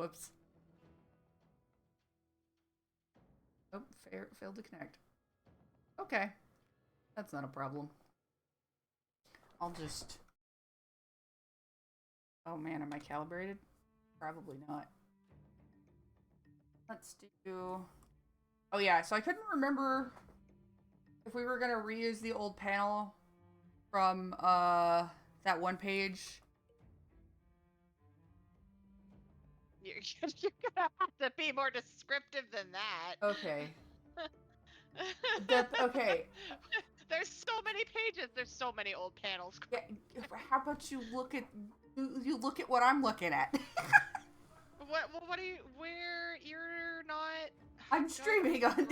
Whoops. Oh, failed to connect. Okay. That's not a problem. I'll just... Oh man, am I calibrated? Probably not. Let's do... Oh yeah, so I couldn't remember if we were gonna reuse the old panel from that one page. You're gonna have to be more descriptive than that. Okay. Okay. There's so many pages. There's so many old panels. Yeah, how about you look at what I'm looking at? What are you? Where you're not? I'm streaming on.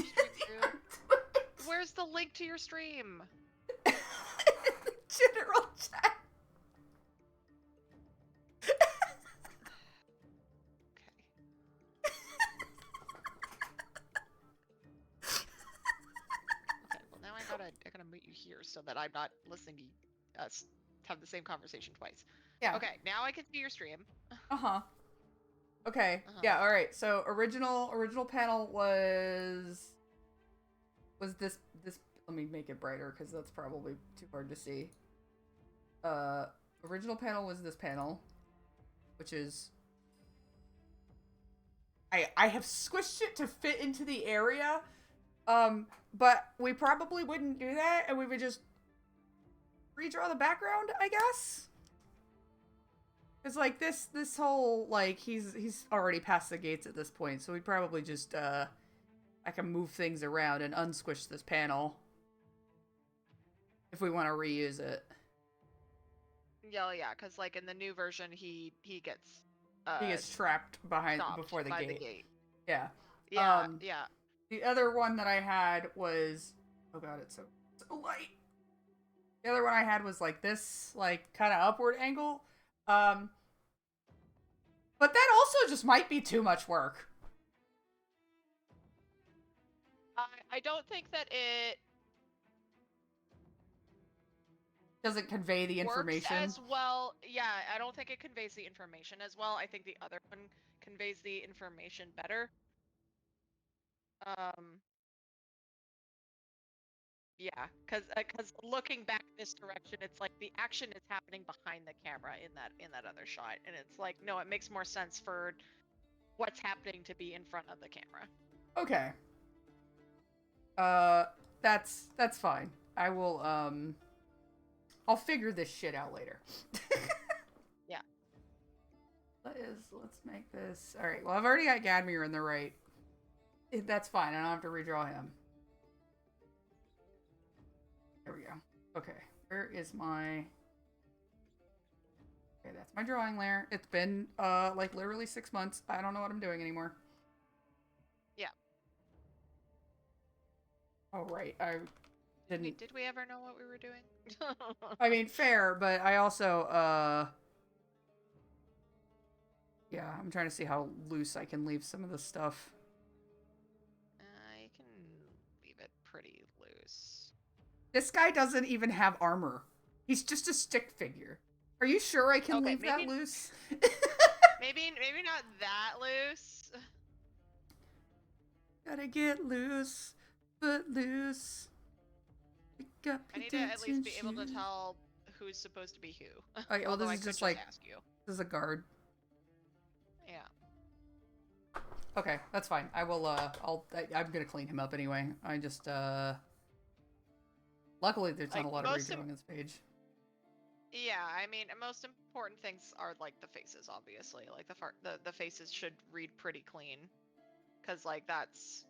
Where's the link to your stream? General chat. Okay, well now I gotta mute you here so that I'm not listening to us have the same conversation twice. Yeah. Okay, now I can see your stream. Okay. Yeah. All right. So original panel was this. Let me make it brighter because that's probably too hard to see. Original panel was this panel, which is I have squished it to fit into the area. But we probably wouldn't do that, and we would just redraw the background, I guess. It's like this whole like he's already past the gates at this point, so we'd probably just I can move things around and unsquish this panel if we want to reuse it. Yeah, because like in the new version, he gets trapped before the gate. Yeah. Yeah. The other one that I had was, oh god, it's so light. The other one I had was like this, like kind of upward angle. But that also just might be too much work. I don't think that it doesn't convey the information as well. Yeah, I don't think it conveys the information as well. I think the other one conveys the information better. Yeah, because looking back this direction, it's like the action is happening behind the camera in that other shot, and it's like, no, it makes more sense for what's happening to be in front of the camera. Okay. That's fine. I will I'll figure this shit out later. Yeah. Let's make this. All right. Well, I've already got Gadmir in the right. That's fine. I don't have to redraw him. There we go. Okay. Where is my... Okay, that's my drawing layer. It's been like literally 6 months. I don't know what I'm doing anymore. Yeah. Oh right, I didn't. Did we ever know what we were doing? I mean, fair, but I also yeah, I'm trying to see how loose I can leave some of this stuff. I can leave it pretty loose. This guy doesn't even have armor. He's just a stick figure. Are you sure I can leave that loose? maybe not that loose. Gotta get loose, but loose. I need to at least be able to tell who's supposed to be who. Okay, well, this is just like ask you. This is a guard. Yeah. Okay, that's fine. I will. I'm gonna clean him up anyway. I just. Luckily, there's not a lot of redrawing on this page. Yeah, I mean, most important things are like the faces, obviously. Like the faces should read pretty clean, because like that's,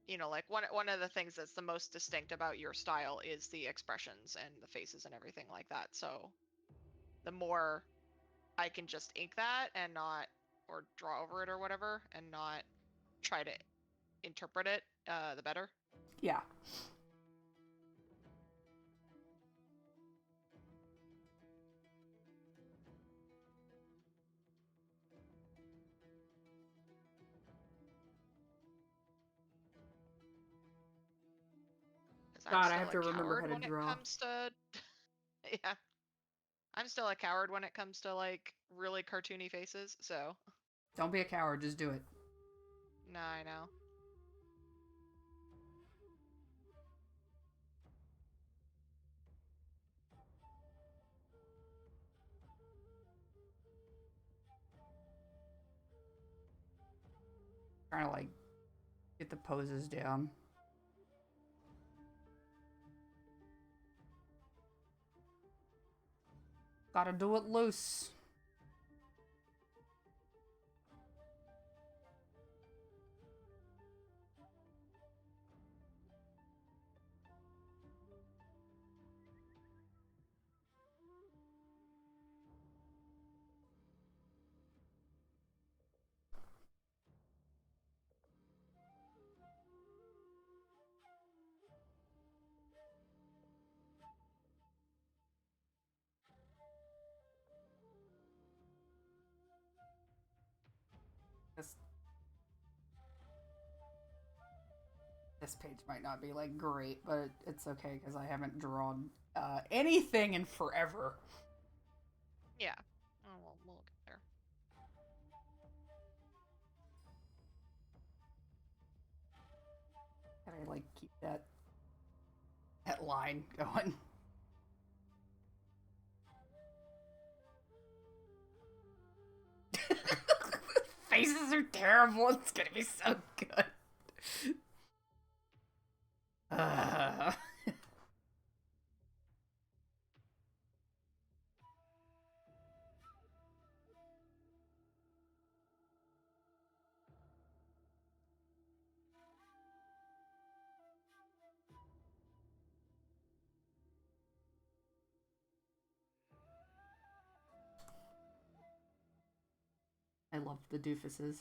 you know, like one of the things that's the most distinct about your style is the expressions and the faces and everything like that. So, the more I can just ink that and not, or draw over it or whatever, and not try to interpret it, the better. Yeah. God, I have to remember how to draw. Yeah. I'm still a coward when it comes to like really cartoony faces, so Don't be a coward, just do it. no, I know. Trying to like get the poses down. Gotta do it loose. This this page might not be like great, but it's okay because I haven't drawn anything in forever. Yeah. Oh, well, we'll get there. Gotta like keep that line going. Faces are terrible. It's gonna be so good. Uh, I love the doofuses.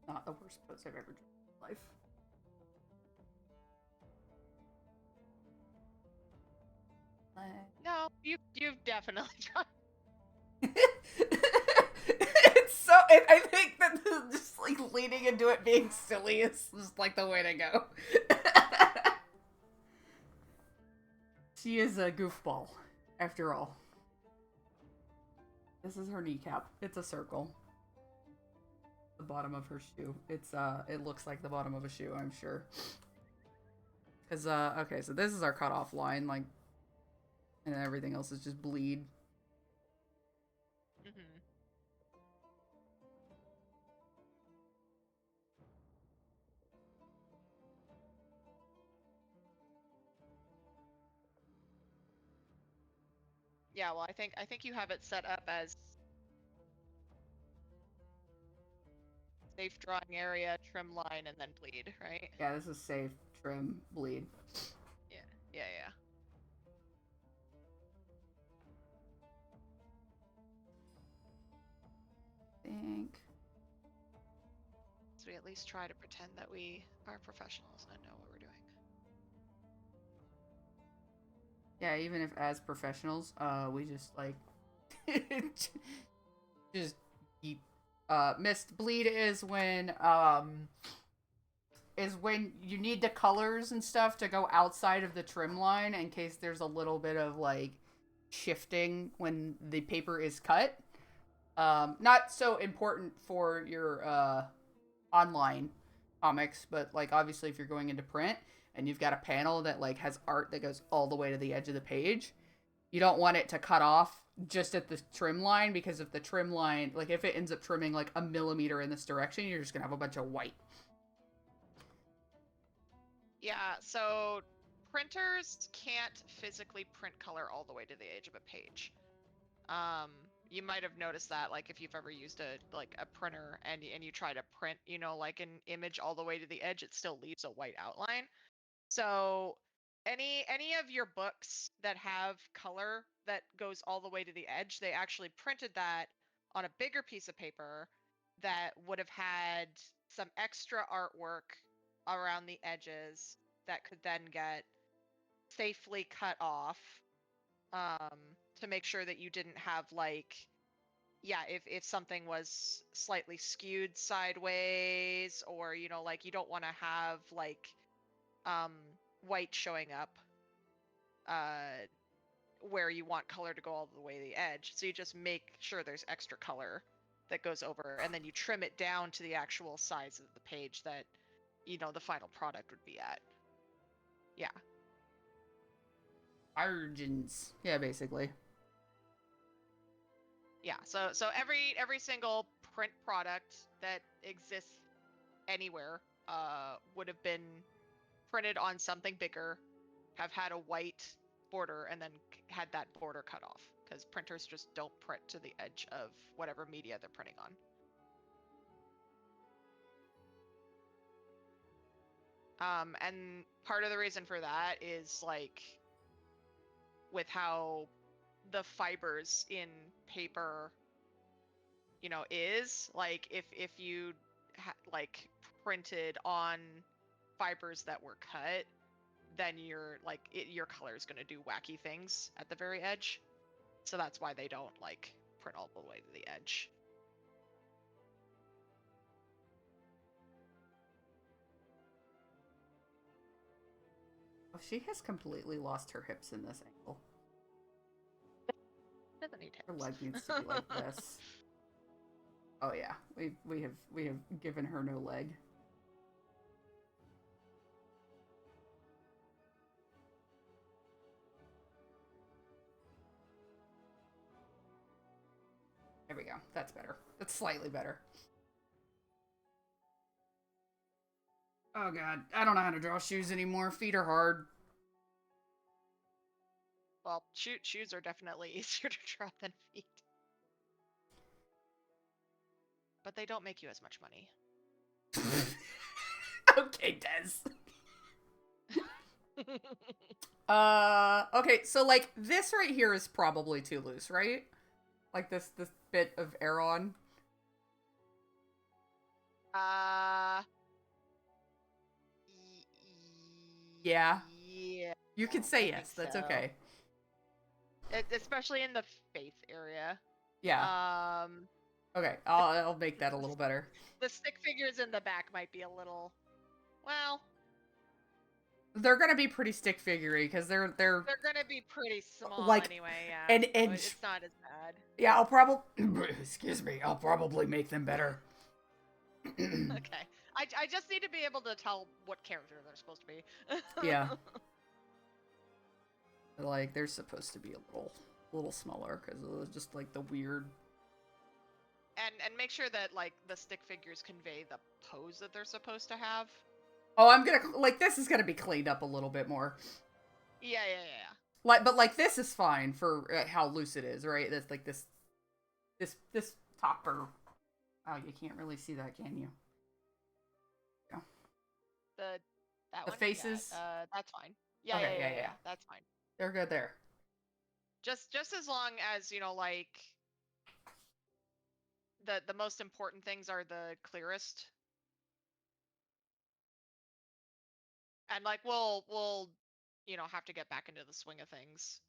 Not the worst pose I've ever drawn in my life. No, you've definitely done. It's so. I think that just like leaning into it being silly is just like the way to go. She is a goofball, after all. This is her kneecap. It's a circle. The bottom of her shoe. It looks like the bottom of a shoe, I'm sure. Cause okay, so this is our cutoff line, like, and everything else is just bleed. Mm-hmm. Yeah, well, I think you have it set up as safe drawing area, trim line, and then bleed, right? Yeah, this is safe, trim, bleed. Yeah, yeah. Think. So we at least try to pretend that we are professionals and know what we're doing. Yeah, even if as professionals, we just like just keep missed bleed is when you need the colors and stuff to go outside of the trim line in case there's a little bit of like shifting when the paper is cut. Not so important for your online comics, but like obviously if you're going into print and you've got a panel that like has art that goes all the way to the edge of the page, you don't want it to cut off just at the trim line, because if the trim line, like if it ends up trimming like a millimeter in this direction, you're just gonna have a bunch of white. Yeah, so printers can't physically print color all the way to the edge of a page. You might have noticed that, like if you've ever used a printer and you try to print, like an image all the way to the edge, it still leaves a white outline. So any of your books that have color that goes all the way to the edge. They actually printed that on a bigger piece of paper that would have had some extra artwork around the edges that could then get safely cut off, to make sure that you didn't have like, yeah, if something was slightly skewed sideways, or like you don't want to have like white showing up where you want color to go all the way to the edge. So you just make sure there's extra color that goes over, and then you trim it down to the actual size of the page that the final product would be at. Yeah. Margins. Yeah, basically. Yeah. So every single print product that exists anywhere would have been printed on something bigger, have had a white border, and then had that border cut off, because printers just don't print to the edge of whatever media they're printing on. And part of the reason for that is like with how the fibers in paper is like, if you like printed on fibers that were cut, then your color is going to do wacky things at the very edge. So that's why they don't like print all the way to the edge. Oh, she has completely lost her hips in this angle. Doesn't need hips. Her leg needs to be like this. Oh yeah, we have given her no leg. There we go. That's better. That's slightly better. Oh god, I don't know how to draw shoes anymore. Feet are hard. Well, shoes are definitely easier to draw than feet. But they don't make you as much money. Okay, Des. Okay, so like this right here is probably too loose, right? Like this bit of Aeron. Yeah. Yeah. You can say yes. That's so. okay. Especially in the face area. Yeah. Okay, I'll make that a little better. The stick figures in the back might be a little, well, they're gonna be pretty stick figure-y because they're gonna be pretty small like, anyway. Yeah, an inch. So it's not as bad. Yeah, I'll probably excuse me. I'll probably make them better. Okay, I just need to be able to tell what character they're supposed to be. Yeah. Like they're supposed to be a little smaller because of just like the weird. And make sure that like the stick figures convey the pose that they're supposed to have. Oh, I'm gonna like this is gonna be cleaned up a little bit more. Yeah. Like, but like this is fine for how loose it is, right? That's like this topper. Oh, you can't really see that, can you? Yeah. The faces. Yeah, that's fine. Yeah, Okay, yeah. That's fine. They're good there. Just as long as like the most important things are the clearest. And like we'll have to get back into the swing of things.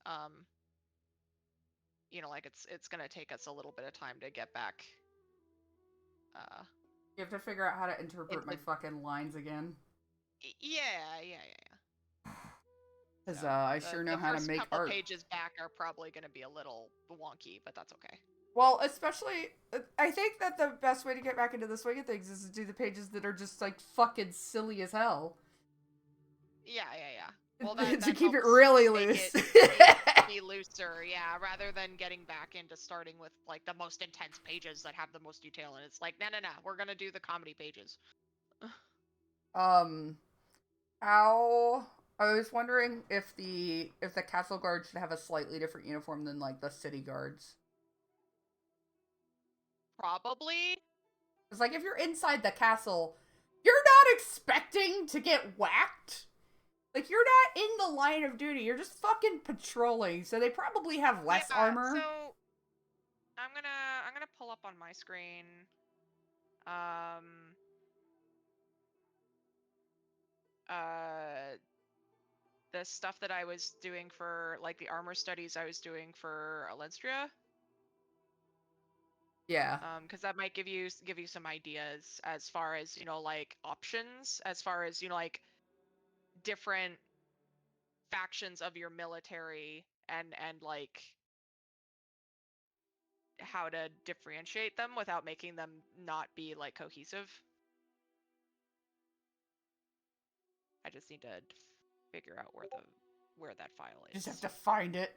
Like it's gonna take us a little bit of time to get back. You have to figure out how to interpret my fucking lines again. Yeah. Because I sure know how to make couple art. Pages back are probably gonna be a little wonky, but that's okay. Well, especially, I think that the best way to get back into the swing of things is to do the pages that are just like fucking silly as hell. Yeah. Well, to keep it really loose. Be looser, yeah, rather than getting back into starting with like the most intense pages that have the most detail, and it's like, no, we're gonna do the comedy pages. I was wondering if the castle guards should have a slightly different uniform than like the city guards. Probably. It's like if you're inside the castle, you're not expecting to get whacked. Like, you're not in the line of duty. You're just fucking patrolling. So they probably have less Yeah, armor. so I'm gonna pull up on my screen. Um the stuff that I was doing for like the armor studies I was doing for Alestria. Yeah. Because that might give you some ideas as far as, you know, like options, as far as, you know, like different factions of your military and like how to differentiate them without making them not be like cohesive. I just need to figure out where that file Just have is. to find it.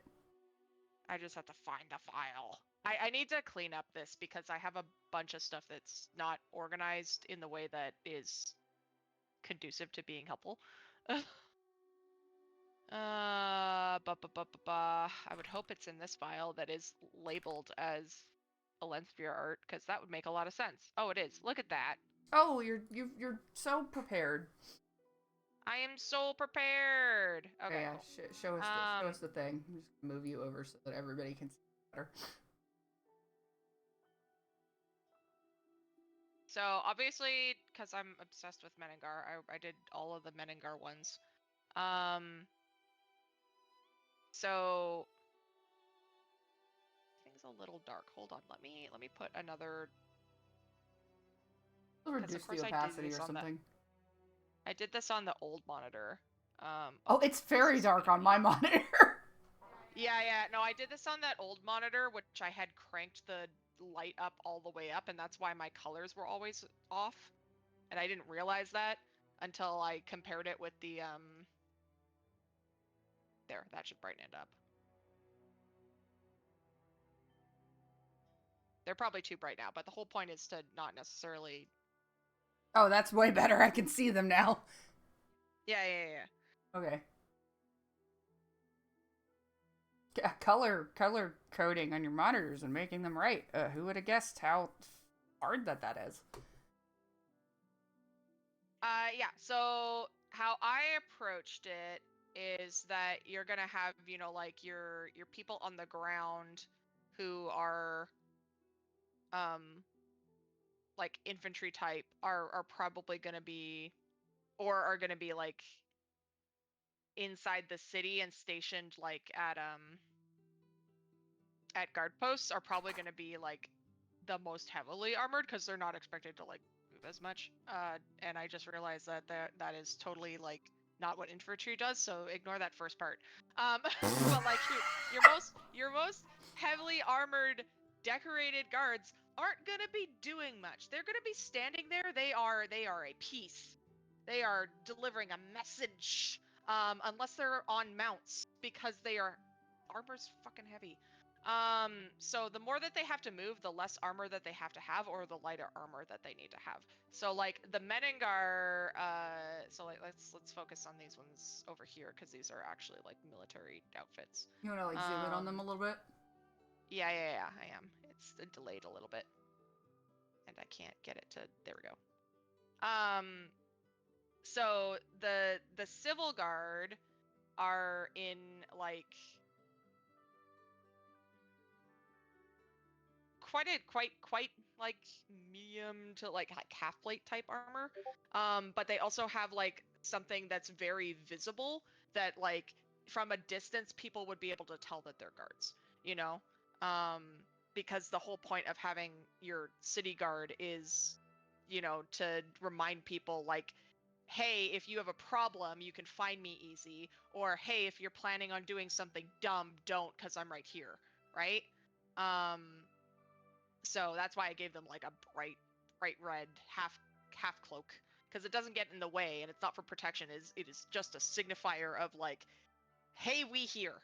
I just have to find the file. I need to clean up this because I have a bunch of stuff that's not organized in the way that is conducive to being helpful. I would hope it's in this file that is labeled as Alensphere art, because that would make a lot of sense. Oh, it is. Look at that. Oh, you're so prepared. I am so prepared. Okay, Yeah, cool. show us the thing. I'm just gonna move you over so that everybody can see better. So obviously, because I'm obsessed with Menengar, I did all of the Menengar ones. So thing's a little dark. Hold on, let me put another. It'll Because of reduce the course I did opacity this or on the something. I did this on the old monitor. Oh, Oh, it's this very is dark gonna on my be. monitor. Yeah. No, I did this on that old monitor, which I had cranked the light up all the way up, and that's why my colors were always off. And I didn't realize that until I compared it with the There, that should brighten it up. They're probably too bright now, but the whole point is to not necessarily. Oh, that's way better. I can see them now. Yeah. Okay. Color coding on your monitors and making them right. Who would have guessed how hard that is? Yeah. So how I approached it is that you're gonna have, you know, like your people on the ground who are um like infantry type are probably gonna be, or are gonna be like inside the city and stationed like at guard posts, are probably gonna be like the most heavily armored because they're not expected to like move as much. And I just realized that that is totally like not what infantry does, so ignore that first part. But like your most heavily armored decorated guards aren't gonna be doing much. They're gonna be standing there. They are a piece. They are delivering a message. Unless they're on mounts, because they are armor's fucking heavy. So the more that they have to move, the less armor that they have to have, or the lighter armor that they need to have. So like the Menengar, so like let's focus on these ones over here because these are actually like military outfits. You want to like zoom in on them a little bit? Yeah, I am. It's delayed a little bit, and I can't get it to. There we go. So the civil guard are in like quite like medium to like half plate type armor. But they also have like something that's very visible that like from a distance people would be able to tell that they're guards, you know? Um, because the whole point of having your city guard is, you know, to remind people like, hey, if you have a problem, you can find me easy, or hey, if you're planning on doing something dumb, don't, because I'm right here, right? Um, so that's why I gave them like a bright red half cloak, because it doesn't get in the way and it's not for protection. It is just a signifier of like, hey, we here.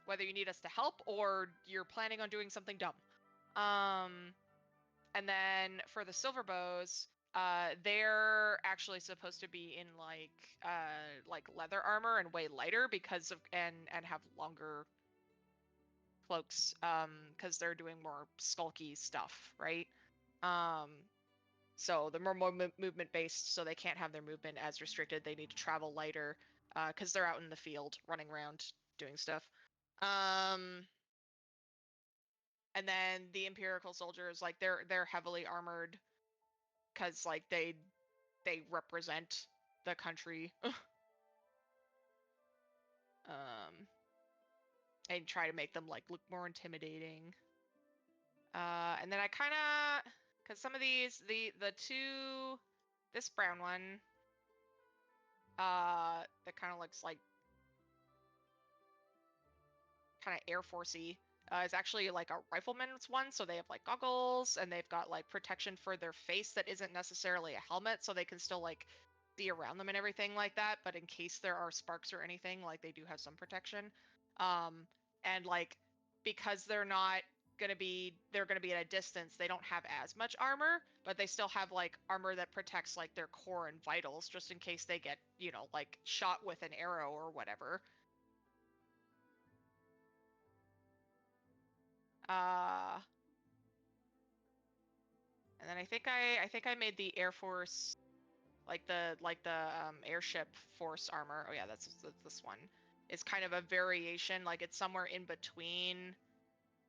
Whether you need us to help or you're planning on doing something dumb. And then for the silver bows, they're actually supposed to be in like leather armor and way lighter because of and have longer cloaks because they're doing more skulky stuff, right? Um So they're more movement based, so they can't have their movement as restricted. They need to travel lighter because they're out in the field running around doing stuff. And then the Imperial soldiers, like they're heavily armored because like they represent the country. And try to make them like look more intimidating. And then I kind of, because some of these, the two, this brown one, that kind of looks like kind of Air Forcey, is actually like a rifleman's one. So they have like goggles and they've got like protection for their face that isn't necessarily a helmet, so they can still like see around them and everything like that. But in case there are sparks or anything, like they do have some protection. And like because they're gonna be at a distance, they don't have as much armor, but they still have like armor that protects like their core and vitals just in case they get, you know, like shot with an arrow or whatever. And then I think I made the Air Force, like the airship force armor. Oh yeah, that's this one. It's kind of a variation, like it's somewhere in between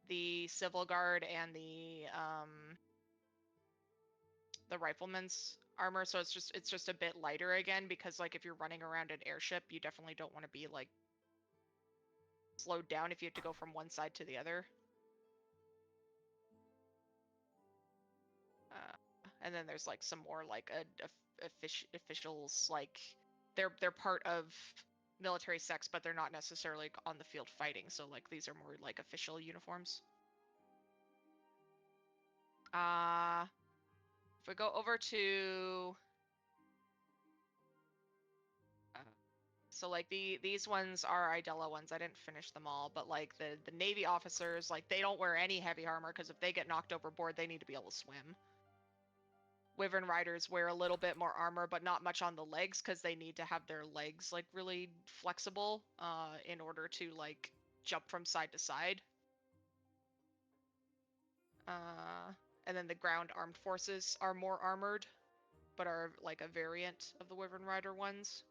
the Civil Guard and the rifleman's armor, so it's just a bit lighter again, because like if you're running around an airship, you definitely don't want to be like slowed down if you have to go from one side to the other. And then there's like some more like officials, like they're part of military sects, but they're not necessarily on the field fighting. So like these are more like official uniforms. If we go over to so like these ones are Idella ones. I didn't finish them all, but like the Navy officers, like they don't wear any heavy armor because if they get knocked overboard, they need to be able to swim. Wyvern riders wear a little bit more armor, but not much on the legs because they need to have their legs like really flexible in order to like jump from side to side. And then the ground armed forces are more armored, but are like a variant of the Wyvern rider ones.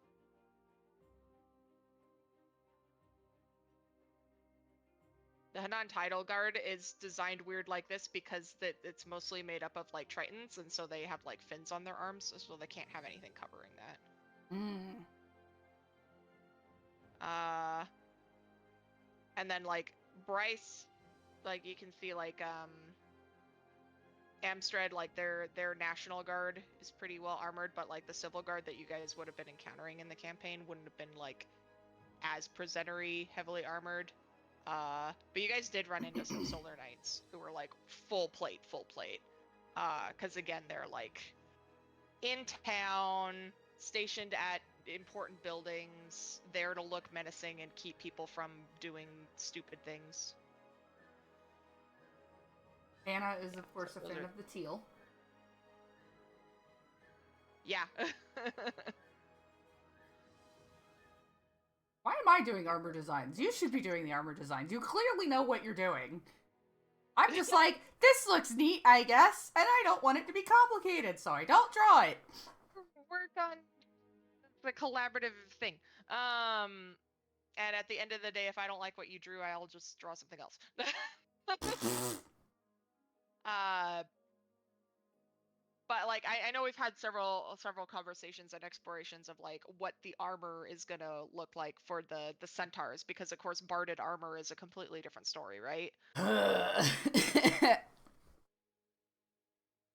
The Hanan Tidal Guard is designed weird like this because it's mostly made up of like Tritons, and so they have like fins on their arms, so they can't have anything covering that. And then like Bryce, like you can see like Amstrad, like their National Guard is pretty well armored, but like the Civil Guard that you guys would have been encountering in the campaign wouldn't have been like as presenter-y heavily armored. But you guys did run into some Solar Knights who were like full plate. Because again, they're like in town, stationed at important buildings, there to look menacing and keep people from doing stupid things. Anna is, of course, a fan of the teal. Yeah. Why am I doing armor designs? You should be doing the armor designs. You clearly know what you're doing. I'm just like, this looks neat, I guess, and I don't want it to be complicated, so I don't draw it. Work on the collaborative thing. And at the end of the day, if I don't like what you drew, I'll just draw something else. But like I know we've had several conversations and explorations of like what the armor is gonna look like for the centaurs, because of course barded armor is a completely different story, right?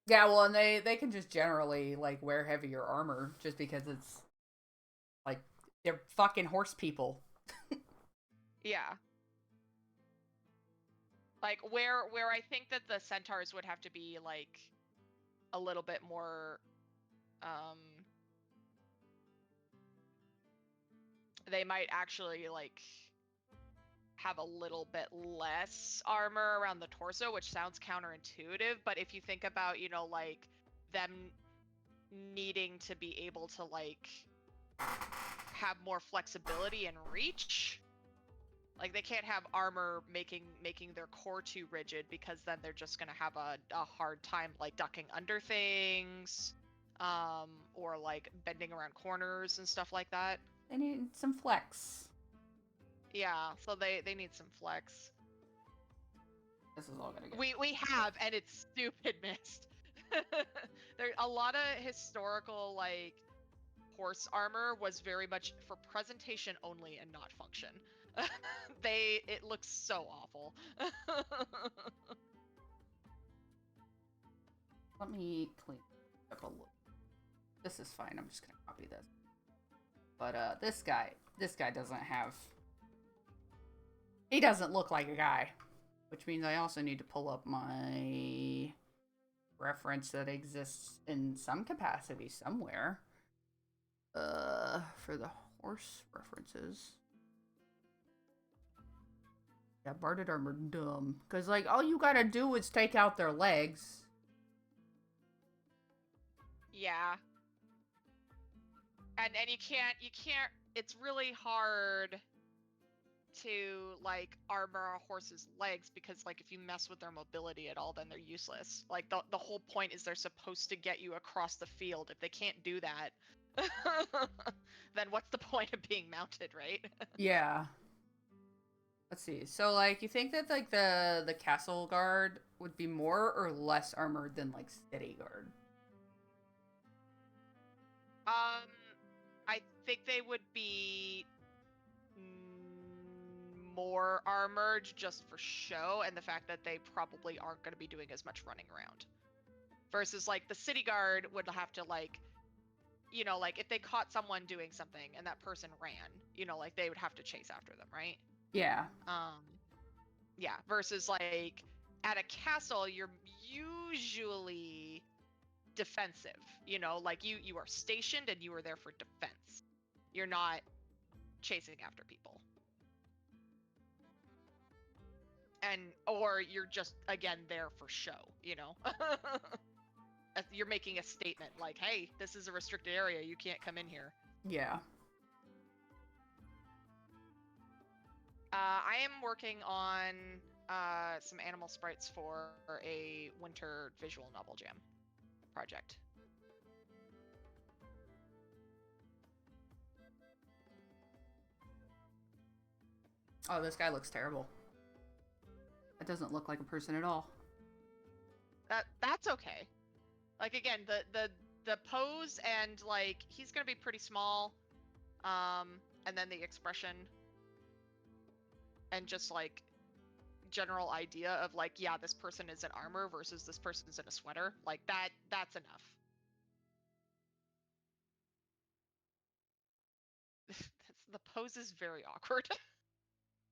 Yeah, well, and they can just generally like wear heavier armor just because it's like they're fucking horse people. Yeah. Like where I think that the centaurs would have to be like a little bit more they might actually like have a little bit less armor around the torso, which sounds counterintuitive, but if you think about, you know, like them needing to be able to like have more flexibility and reach, Like they can't have armor making their core too rigid, because then they're just gonna have a hard time like ducking under things, or like bending around corners and stuff like that. They need some flex. Yeah, so they need some flex. This is all gonna get. We have, and it's stupid missed. There a lot of historical like horse armor was very much for presentation only and not function. It looks so awful. Let me clean up a little. This is fine. I'm just gonna copy this. But this guy doesn't have. He doesn't look like a guy, which means I also need to pull up my reference that exists in some capacity somewhere. For the horse references. Yeah, Barded armor, dumb. Because, like, all you gotta do is take out their legs. Yeah. And you can't, it's really hard to, like, armor a horse's legs, because, like, if you mess with their mobility at all, then they're useless. Like, the whole point is they're supposed to get you across the field. If they can't do that, then what's the point of being mounted, right? Yeah. Let's see. So, like, you think that, like, the castle guard would be more or less armored than, like, city guard? I think they would be more armored just for show, and the fact that they probably aren't going to be doing as much running around. Versus, like, the city guard would have to, like, you know, like, if they caught someone doing something and that person ran, you know, like, they would have to chase after them, right? Yeah. Yeah, versus, like, at a castle, you're usually defensive, you know, like, you are stationed and you are there for defense. You're not chasing after people. Or you're just, again, there for show, you know? You're making a statement like, hey, this is a restricted area, you can't come in here. Yeah. I am working on some animal sprites for a winter visual novel jam project. Oh, this guy looks terrible. That doesn't look like a person at all. That's okay. Like, again, the pose, and, like, he's gonna be pretty small, and then the expression, and just, like, general idea of, like, yeah, this person is in armor versus this person's in a sweater, like, that's enough. The pose is very awkward.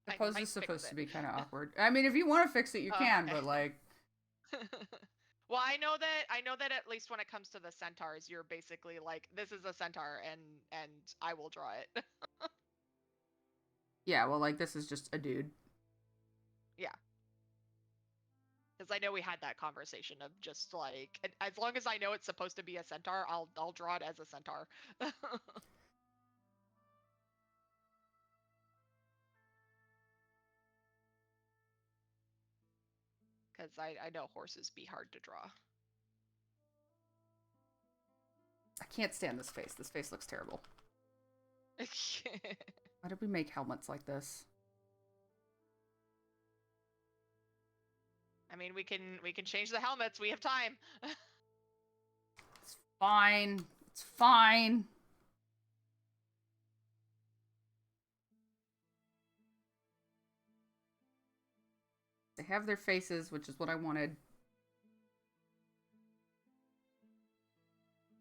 The I pose might is fix supposed to it. be kind of awkward. I mean, if you want to fix it, you can, Okay. but, like... Well, I know that at least when it comes to the centaurs, you're basically like, this is a centaur, and I will draw it. Yeah, well, like, this is just a dude. Yeah. Because I know we had that conversation of just, like, as long as I know it's supposed to be a centaur, I'll draw it as a centaur. Because I know horses be hard to draw. I can't stand this face. This face looks terrible. Why did we make helmets like this? I mean, we can change the helmets. We have time. It's fine. It's fine. They have their faces, which is what I wanted.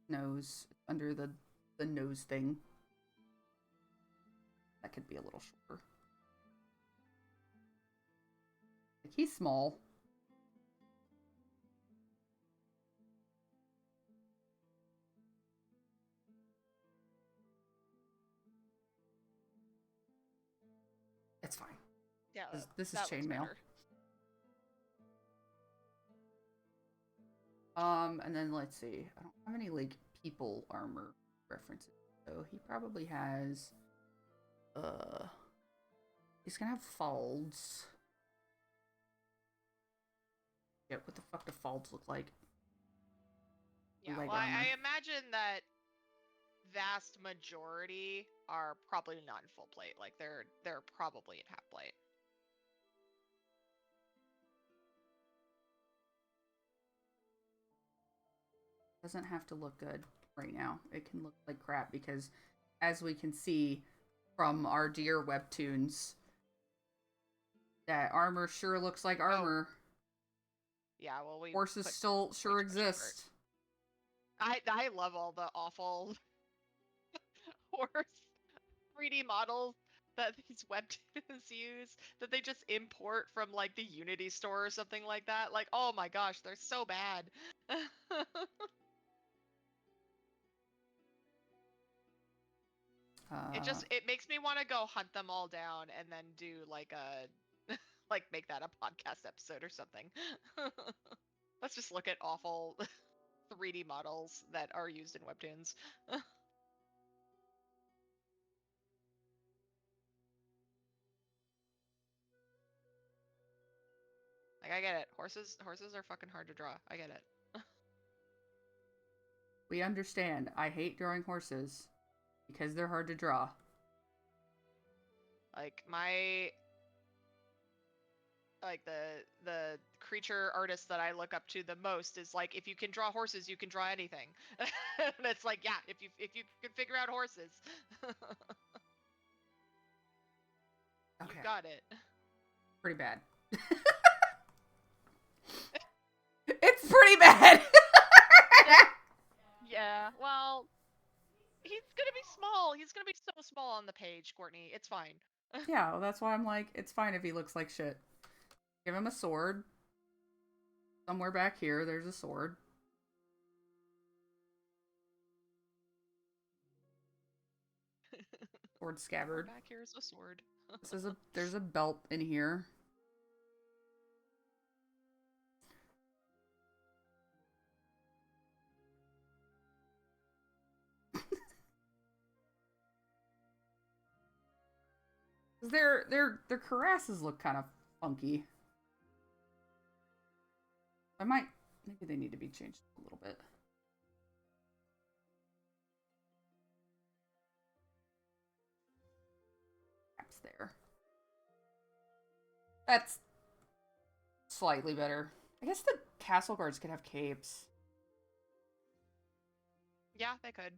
Nose under the nose thing. That could be a little shorter. Like, he's small. It's fine. Yeah, This is that looks chainmail. better. And then let's see. I don't have any, like, people armor references. So he probably has He's gonna have folds. Yeah, what the fuck do folds look like? Yeah, Leg well, I armor. imagine that vast majority are probably not in full plate. Like they're probably in half plate. Doesn't have to look good right now. It can look like crap because, as we can see from our dear webtoons, that armor sure looks like armor. Yeah, well, we Horses put still way sure too much effort. exist. I love all the awful horse 3D models that these webtoons use that they just import from like the Unity store or something like that. Like, oh my gosh, they're so bad. It makes me want to go hunt them all down and then do like a like make that a podcast episode or something. Let's just look at awful 3D models that are used in webtoons. Like, I get it. Horses are fucking hard to draw. I get it. We understand. I hate drawing horses because they're hard to draw. Like the creature artist that I look up to the most is like, if you can draw horses, you can draw anything. And it's like, yeah, if you can figure out horses, Okay. you got it. Pretty bad. It's pretty bad. Yeah, well, he's gonna be small. He's gonna be so small on the page, Courtney. It's fine. Yeah, well, that's why I'm like, it's fine if he looks like shit. Give him a sword. Somewhere back here, there's a sword. Sword scabbard. Back here's a sword. There's a belt in here. Their cuirasses look kind of funky. Maybe they need to be changed a little bit. Perhaps there. That's slightly better. I guess the castle guards could have capes. Yeah, they could.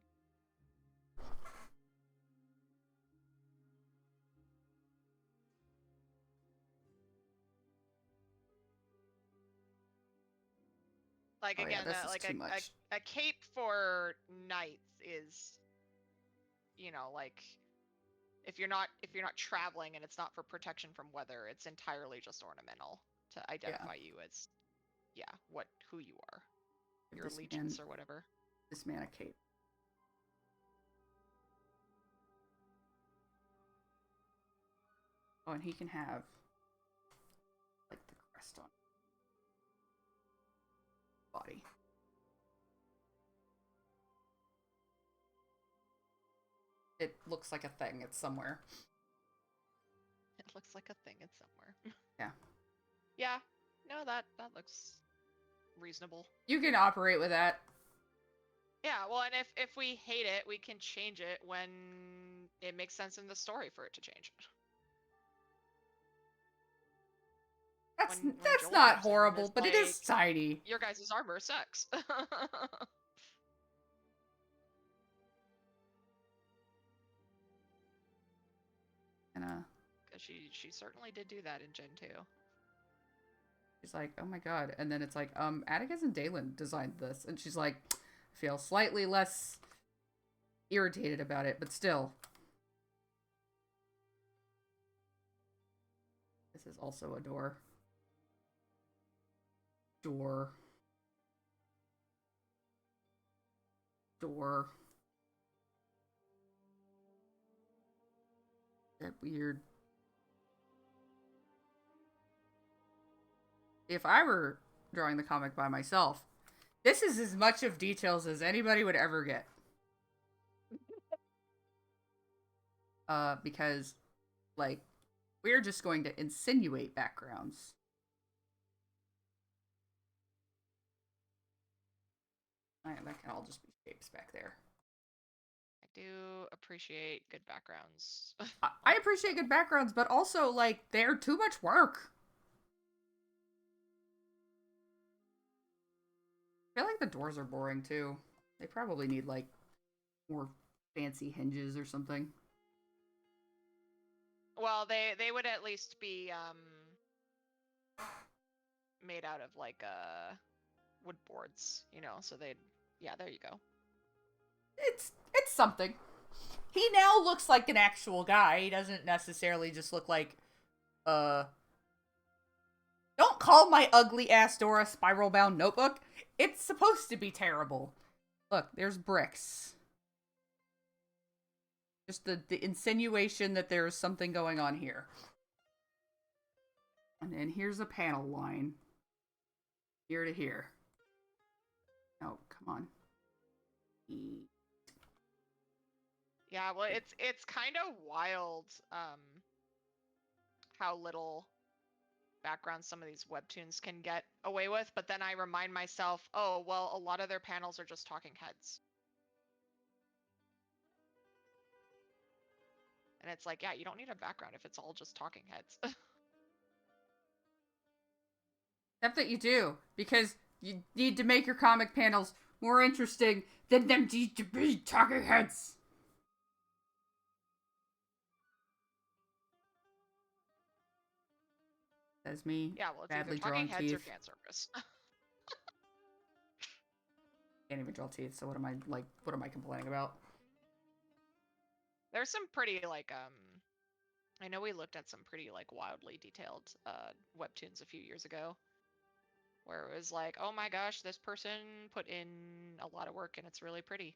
Like, Oh, yeah, again, this is like too much. a cape for knights is, you know, like, if you're not traveling and it's not for protection from weather, it's entirely just ornamental to identify you as, yeah, who you are, your allegiance or whatever. This man a cape. Oh, and he can have like the crest on body. It looks like a thing. It's somewhere. It looks like a thing. It's somewhere. Yeah. Yeah. No, that looks reasonable. You can operate with that. Yeah, well, and if we hate it, we can change it when it makes sense in the story for it to change. When That's Joel not comes in horrible, and is but it is like, tiny. your guys' armor sucks. And Because she certainly did do that in Gen 2. she's like, oh my god. And then it's like, Atticus and Dalen designed this. And she's like, I feel slightly less irritated about it, but still. This is also a door. Door. That weird. If I were drawing the comic by myself, this is as much of details as anybody would ever get. Because, like, We're just going to insinuate backgrounds. Alright, that can all just be shapes back there. I do appreciate good backgrounds. I appreciate good backgrounds, but also, like, they're too much work. I feel like the doors are boring, too. They probably need, like, more fancy hinges or something. Well, they would at least be made out of like wood boards, you know, so they'd yeah, there you go. It's something. He now looks like an actual guy. He doesn't necessarily just look like uh don't call my ugly ass door a spiral bound notebook. It's supposed to be terrible. Look, there's bricks. Just the insinuation that there's something going on here. And then here's a panel line. Here to here. Oh, come on. Yeah, well, it's kind of wild how little background some of these webtoons can get away with, but then I remind myself, oh, well, a lot of their panels are just talking heads. And it's like, yeah, you don't need a background if it's all just talking heads. Except that you do, because you need to make your comic panels more interesting than them need to be talking heads. Says me. Yeah, well, it's either Badly talking drawn heads or teeth. fan service. Can't even draw teeth, so what am I complaining about? There's some pretty like I know we looked at some pretty like wildly detailed webtoons a few years ago where it was like, oh my gosh, this person put in a lot of work and it's really pretty.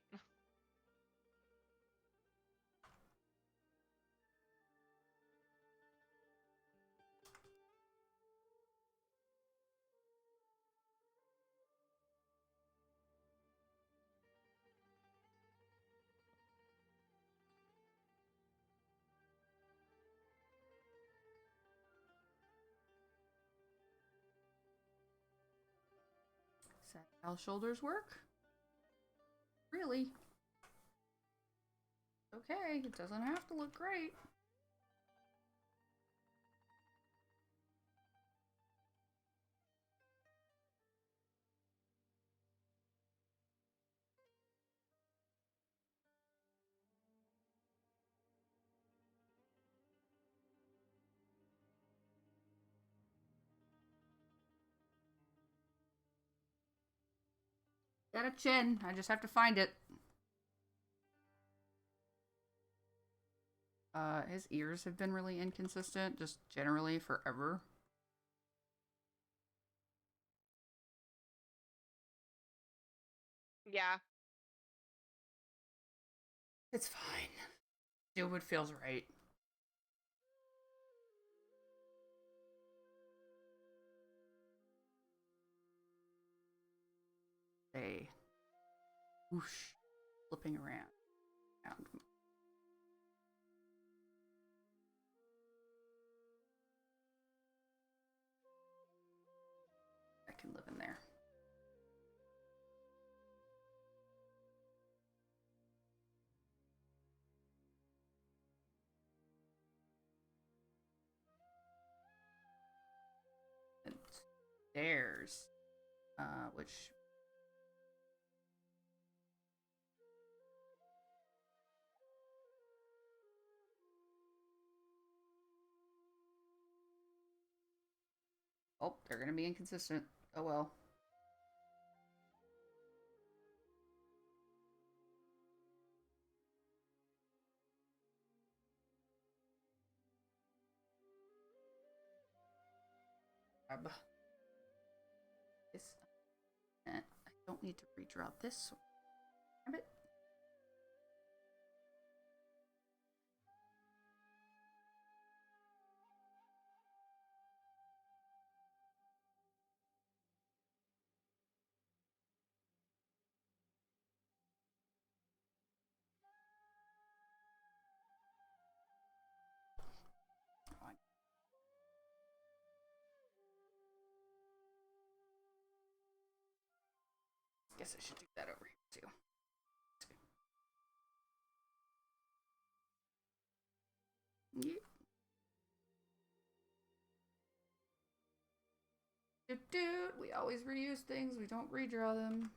Is that how shoulders work? Really? Okay, it doesn't have to look great. Got a chin. I just have to find it. His ears have been really inconsistent, just generally forever. Yeah. It's fine. Do what feels right. Say, whoosh, flipping around. I can live in there. And stairs, which oh, they're gonna be inconsistent. Oh well. Grab this. I don't need to redraw this. Grab it. guess I should do that over here too. Yeah. Dude, we always reuse things. We don't redraw them.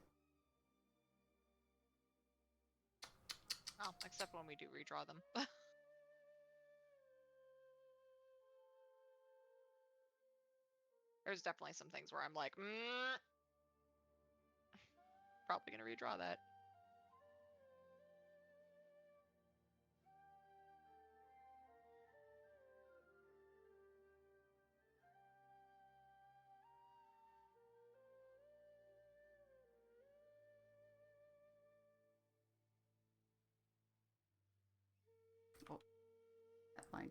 Oh, except when we do redraw them. There's definitely some things where I'm like, probably gonna redraw that. Oh, that line.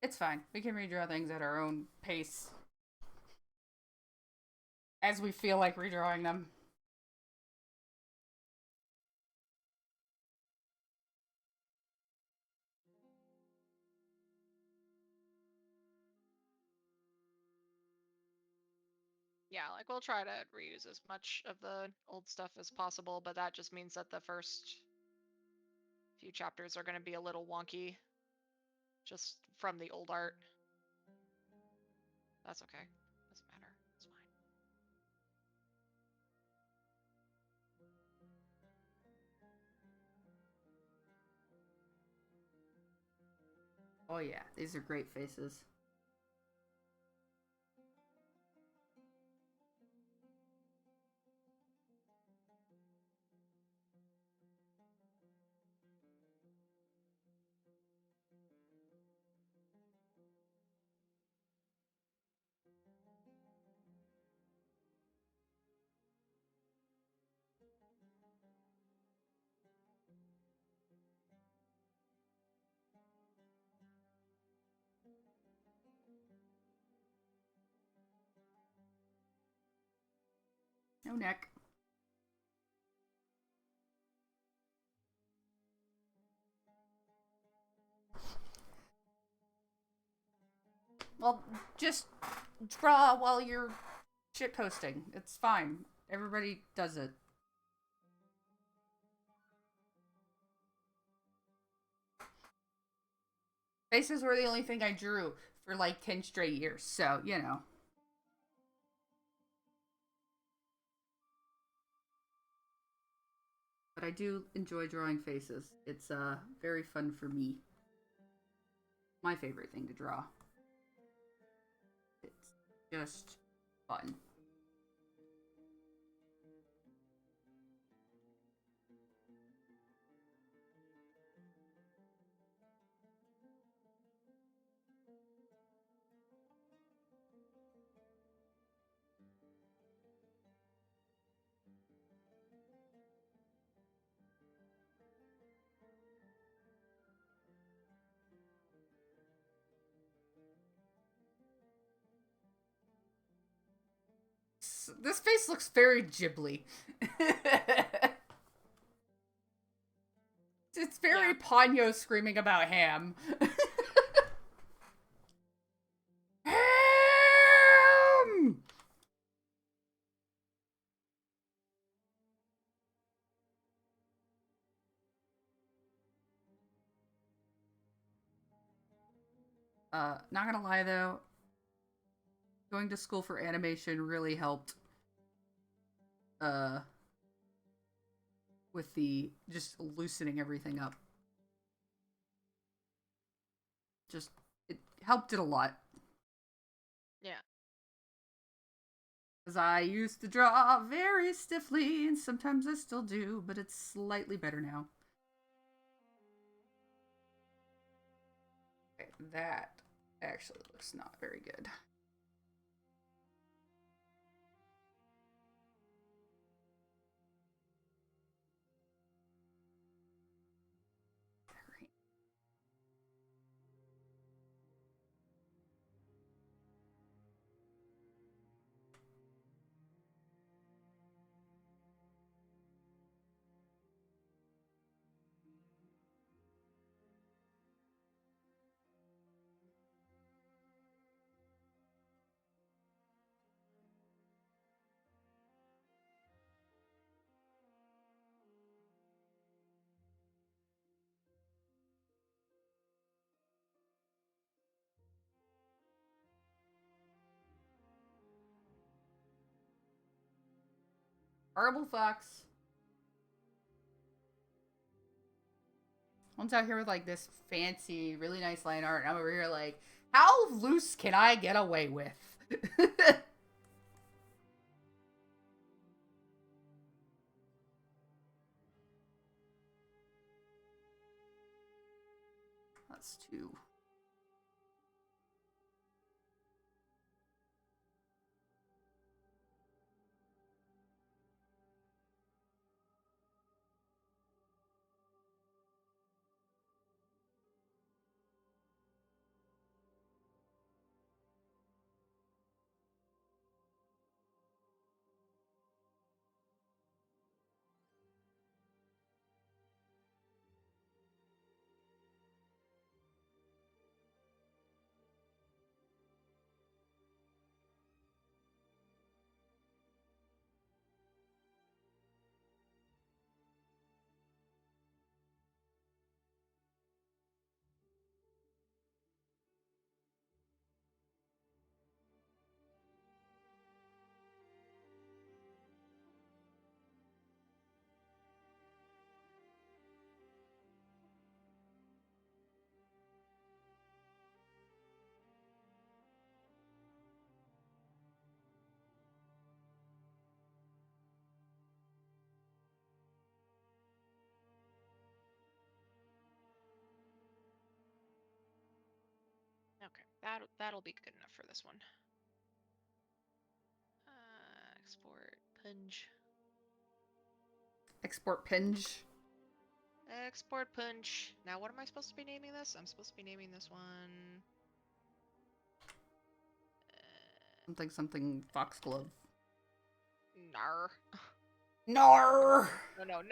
It's fine. We can redraw things at our own pace as we feel like redrawing them. Yeah, like we'll try to reuse as much of the old stuff as possible, but that just means that the first few chapters are going to be a little wonky just from the old art. That's okay. Doesn't matter. It's fine. Oh yeah, these are great faces. No neck. Well, just draw while you're shitposting. It's fine. Everybody does it. Faces were the only thing I drew for like 10 straight years, so, you know. But I do enjoy drawing faces. It's very fun for me. My favorite thing to draw. It's just fun. This face looks very Ghibli. It's very Ponyo screaming about ham. Ham! Not gonna lie though, going to school for animation really helped. Uh, with the just loosening everything up. Just it helped it a lot. Yeah. Because I used to draw very stiffly, and sometimes I still do, but it's slightly better now. Okay, that actually looks not very good. Horrible fox. One's out here with like this fancy, really nice line art, and I'm over here like, how loose can I get away with? That's 2. Okay, that'll be good enough for this one. Export punch. Export pinge. Export punch. Now, what am I supposed to be naming this? I'm supposed to be naming this one. Something foxglove. Nar. Nar. No.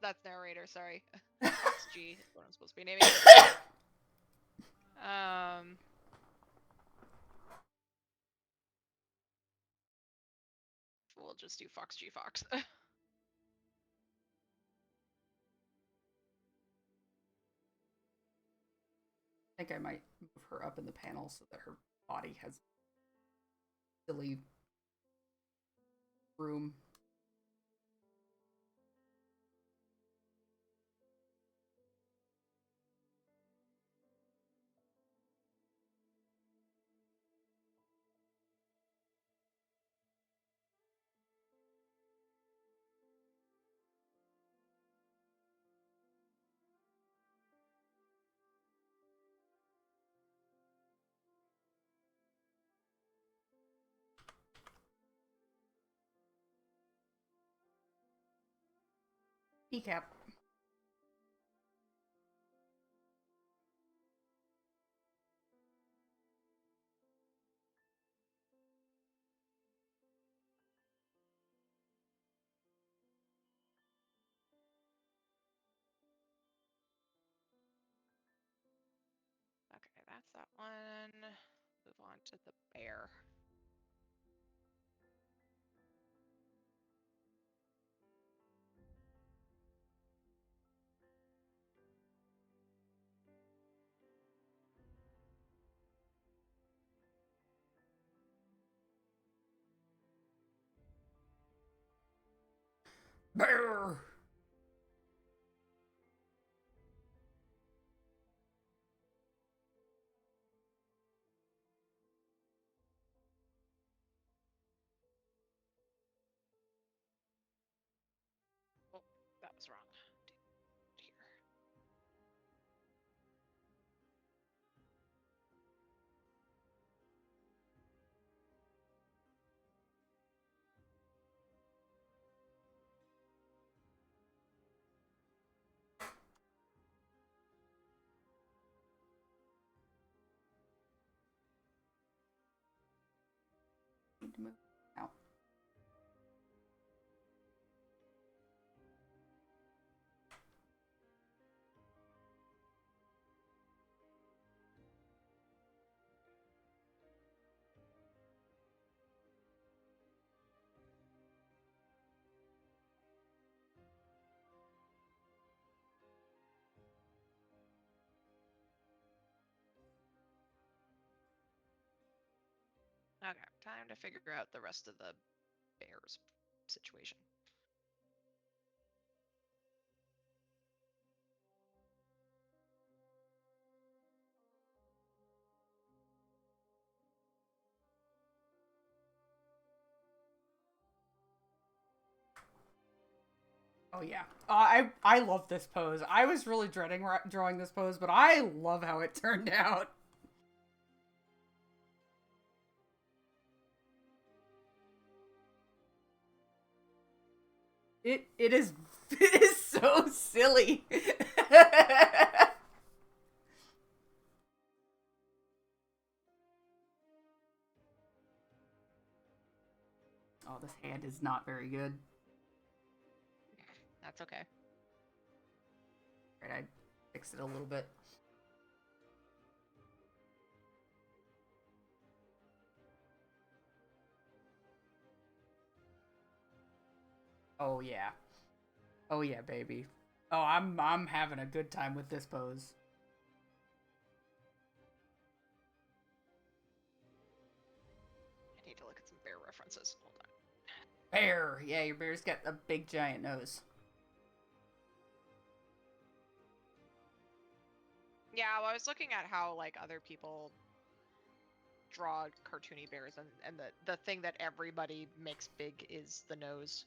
That's narrator. Sorry. Fox G is what I'm supposed to be naming. We'll just do Fox G Fox. I think I might move her up in the panel so that her body has silly room. Kneecap. Okay, that's that one. Move on to the bear. Bear. Oh, that was wrong. Here. Need to move out. Okay, time to figure out the rest of the bears situation. Oh yeah. I love this pose. I was really dreading drawing this pose, but I love how it turned out. It is it is so silly. Oh, this hand is not very good. That's okay. Right, I fixed it a little bit. Oh yeah. Oh yeah, baby. Oh, I'm having a good time with this pose. I need to look at some bear references. Hold on. Bear. Yeah, your bear's got a big giant nose. Yeah, well, I was looking at how like other people draw cartoony bears, and the thing that everybody makes big is the nose.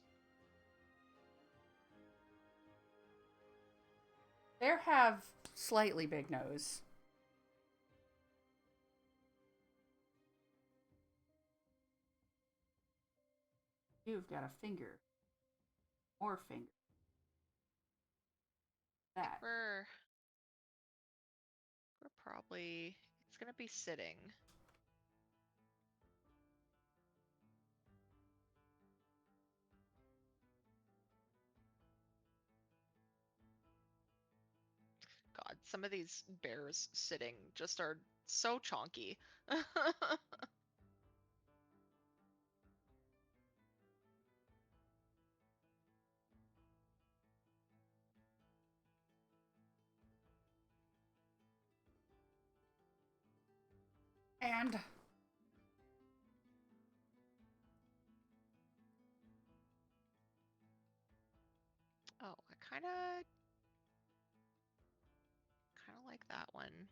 Bear have slightly big nose. You've got a finger. More finger. That. We're probably, it's gonna be sitting. God, some of these bears sitting just are so chonky. And Oh, I kind of like that one.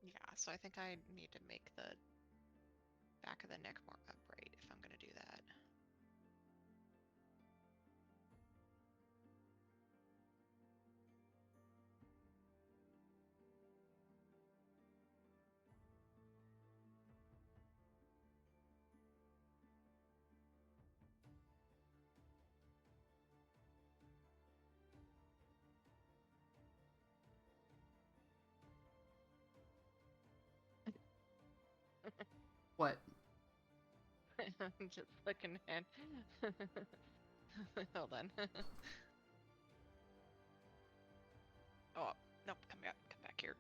Yeah, so I think I need to make the back of the neck more upright if I'm gonna do that. what? I'm just looking at. Hold on. Oh, nope, come back here.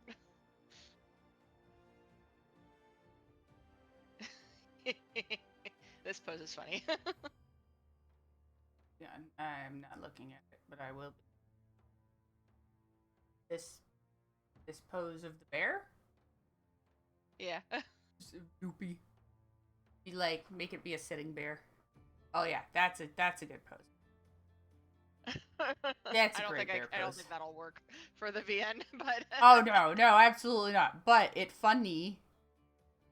This pose is funny. Yeah, I'm not looking at it, but I will. This pose of the bear. Yeah. Goopy. You like make it be a sitting bear. Oh yeah, that's a good pose. That's a great bear I don't pose. think that'll work for the VN, but Oh no, no, absolutely not. But it's funny.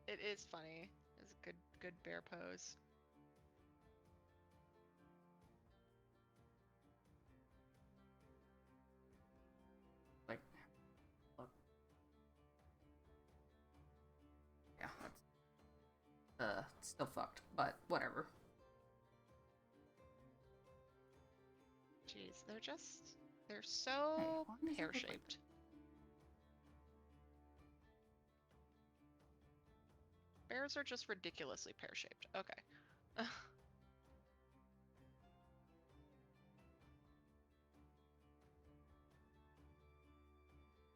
it is funny. It's a good bear pose. Like, look. Yeah, that's still fucked, but whatever. Jeez, they're so Hey, pear-shaped. Bears are just ridiculously pear-shaped. Okay. I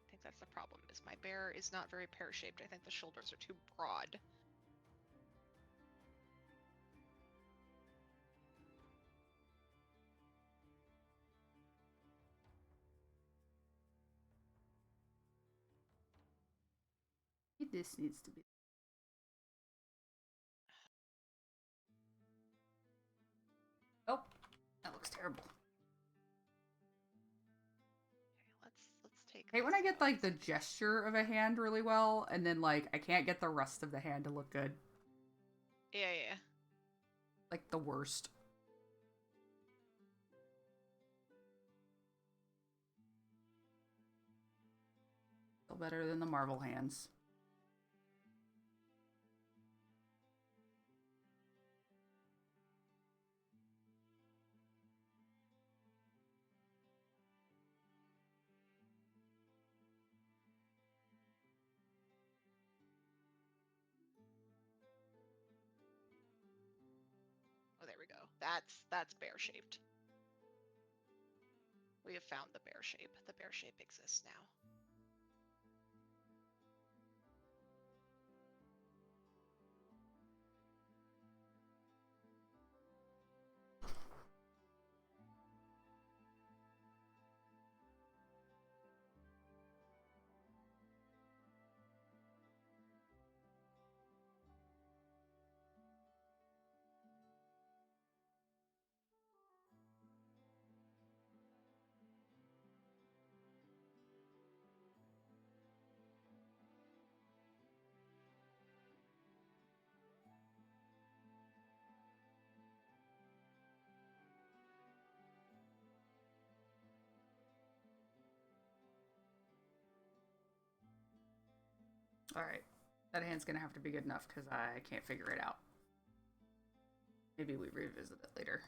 think that's the problem, is my bear is not very pear-shaped. I think the shoulders are too broad. This needs to be I hate when I get like the gesture of a hand really well, and then like I can't get the rest of the hand to look good. Yeah, yeah. Like the worst. Still better than the Marvel hands. Oh, there we go. That's bear shaped. We have found the bear shape. The bear shape exists now. Alright. That hand's gonna have to be good enough because I can't figure it out. Maybe we revisit it later.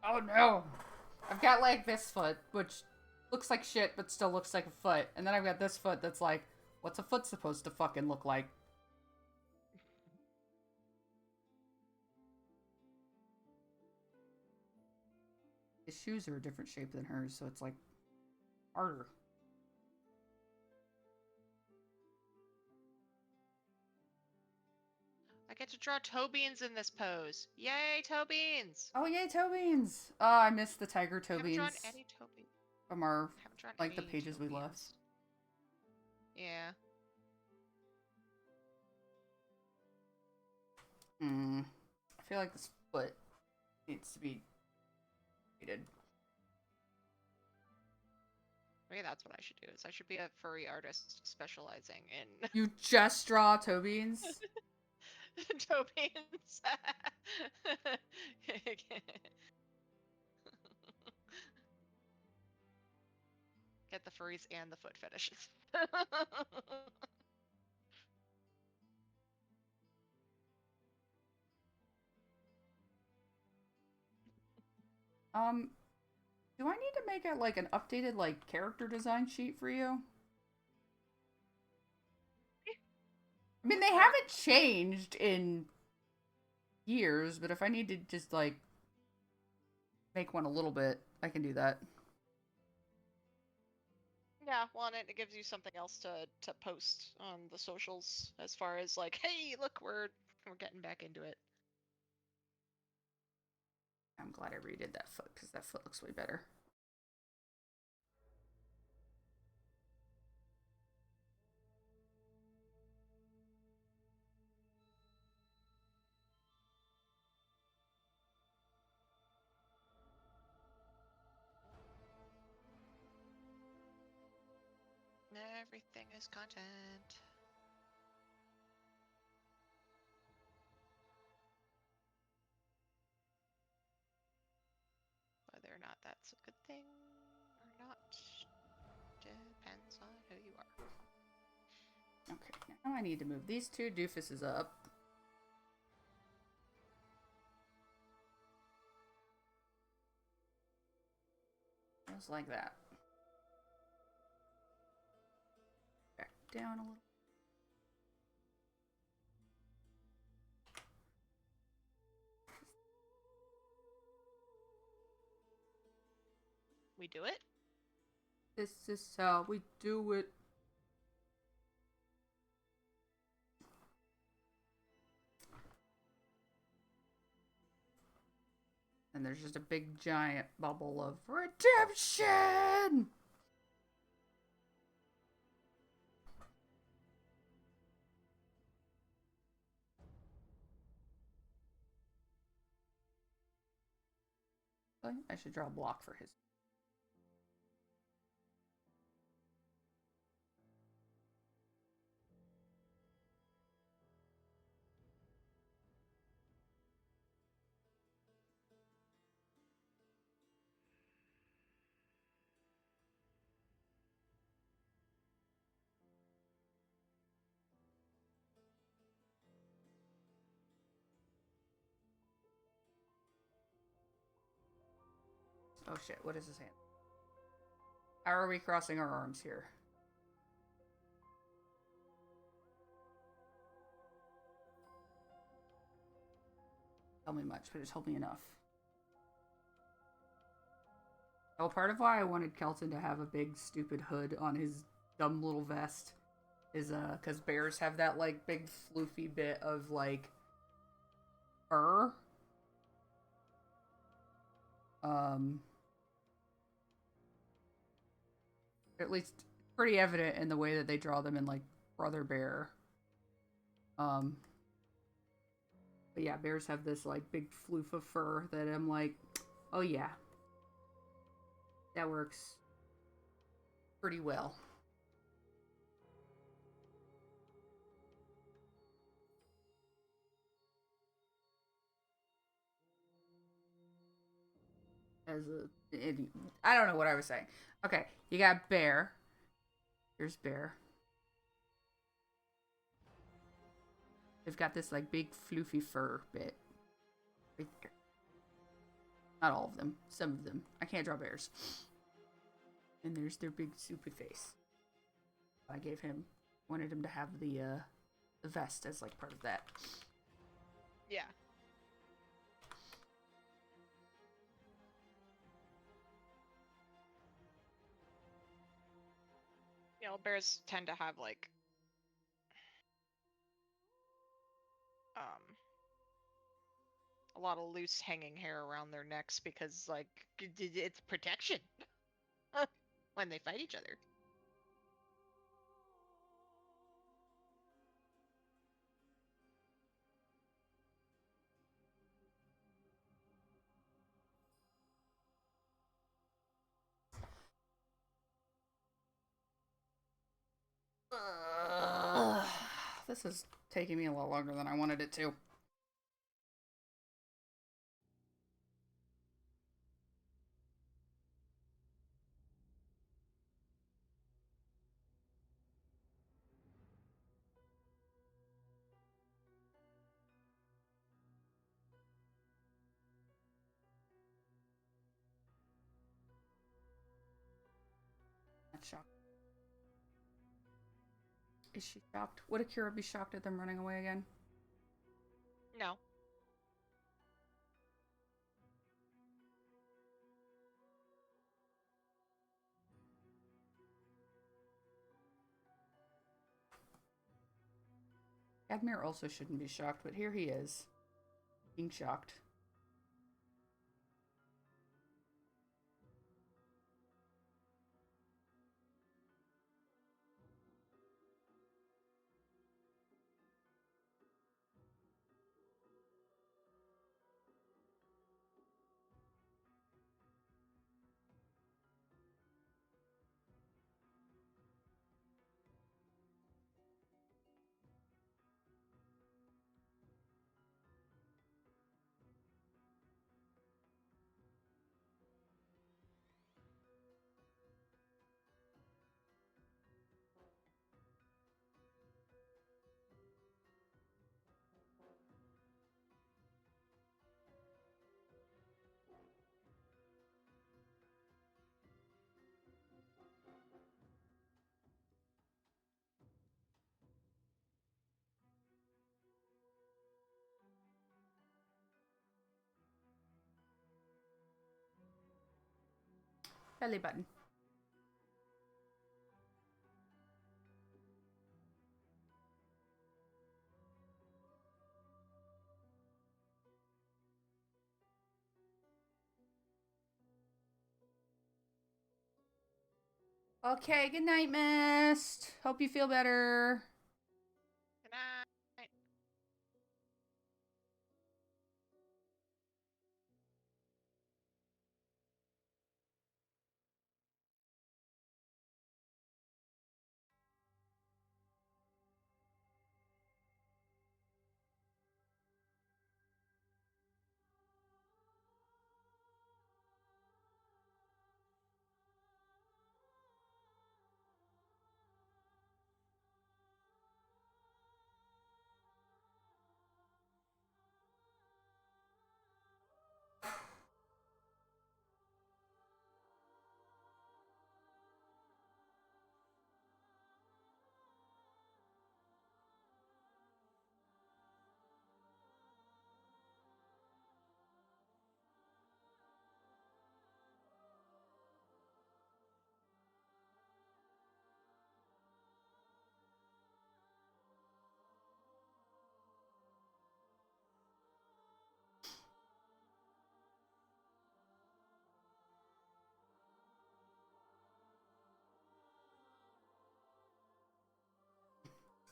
Oh no! I've got like this foot, which looks like shit, but still looks like a foot. And then I've got this foot that's like, what's a foot supposed to fucking look like? His shoes are a different shape than hers, so it's like harder. I get to draw toe beans in this pose. Yay, toe beans! Oh yay, toe beans! Oh, I missed the tiger toe I haven't drawn beans any toe beans. from our I haven't drawn like the any pages toe we beans. left. Yeah. I feel like this foot needs to be treated. Maybe that's what I should do. Is I should be a furry artist specializing in You just draw toe beans? toe beans. Get the furries and the foot fetishes. Do I need to make it like an updated like character design sheet for you? I mean, they haven't changed in years, but if I need to just like make one a little bit, I can do that. Yeah, well, and it gives you something else to post on the socials as far as like, hey, look, we're getting back into it. I'm glad I redid that foot because that foot looks way better. Everything is content. Whether or not that's a good thing or not depends on who you are. Okay, now I need to move these two doofuses up. Just like that. down a little. We do it? This is how we do it. And there's just a big giant bubble of redemption! I should draw a block for his. Oh shit, what is his hand? How are we crossing our arms here? Tell me much, but it told me enough. Oh, part of why I wanted Kelton to have a big stupid hood on his dumb little vest is because bears have that like big floofy bit of like fur. At least pretty evident in the way that they draw them in like Brother Bear. But yeah, bears have this like big floof of fur that I'm like, oh yeah, that works pretty well. I don't know what I was saying. Okay, you got bear. Here's bear. They've got this like big floofy fur bit right there. Not all of them, some of them. I can't draw bears. And there's their big stupid face. I wanted him to have the vest as like part of that. Yeah. You know, bears tend to have like a lot of loose hanging hair around their necks because like it's protection when they fight each other. This is taking me a lot longer than I wanted it to. Not shocked. Is she shocked? Would Akira be shocked at them running away again? No. Admir also shouldn't be shocked, but here he is, being shocked. belly button. Okay, good night, Mist. Hope you feel better. Good night.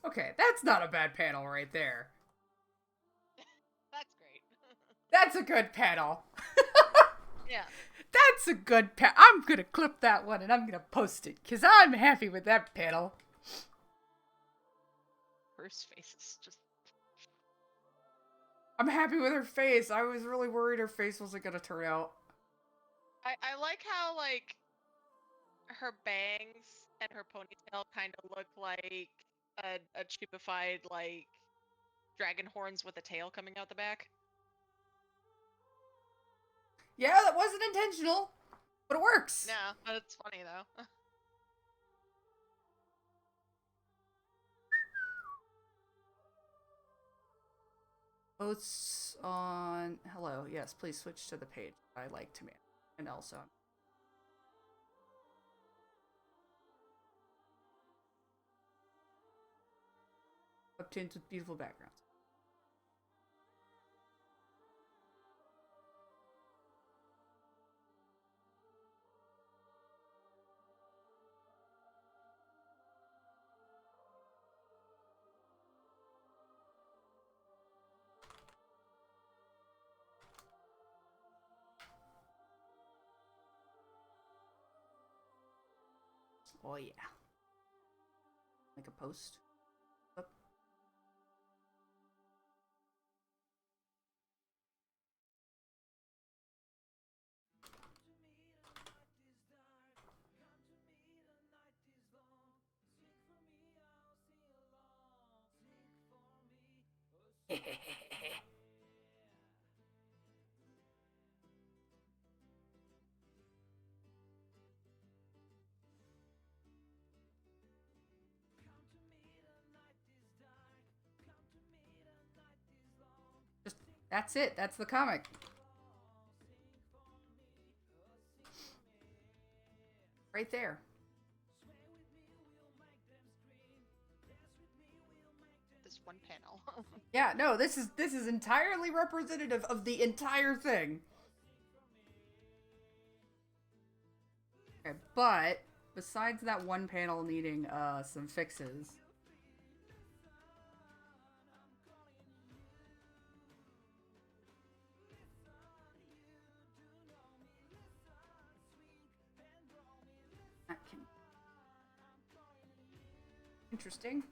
Okay, that's not a bad panel right there. That's great. That's a good panel. Yeah. That's a good panel. I'm gonna clip that one and I'm gonna post it because I'm happy with that panel. Bruce's face is just. I'm happy with her face. I was really worried her face wasn't gonna turn out. I like how like her bangs and her ponytail kind of look like a cheapified like dragon horns with a tail coming out the back. Yeah, that wasn't intentional, but it works. Yeah, but it's funny though. Posts on hello. Yes, please switch to the page I like to manage, and also obtained with beautiful backgrounds. Oh yeah. Make a post. Up. Just that's it. That's the comic. Right there. This one panel. Yeah, no, this is entirely representative of the entire thing. Okay, but besides that one panel needing some fixes. That can interesting.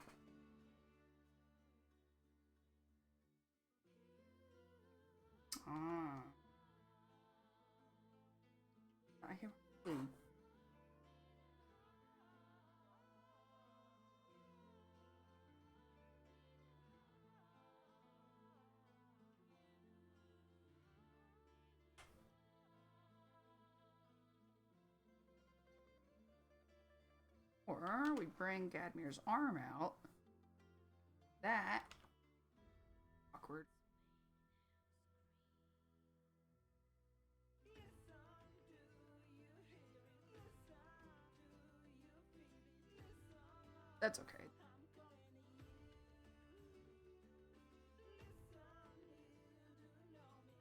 Ah. I have clue. Or we bring Gadmir's arm out. That awkward. That's okay.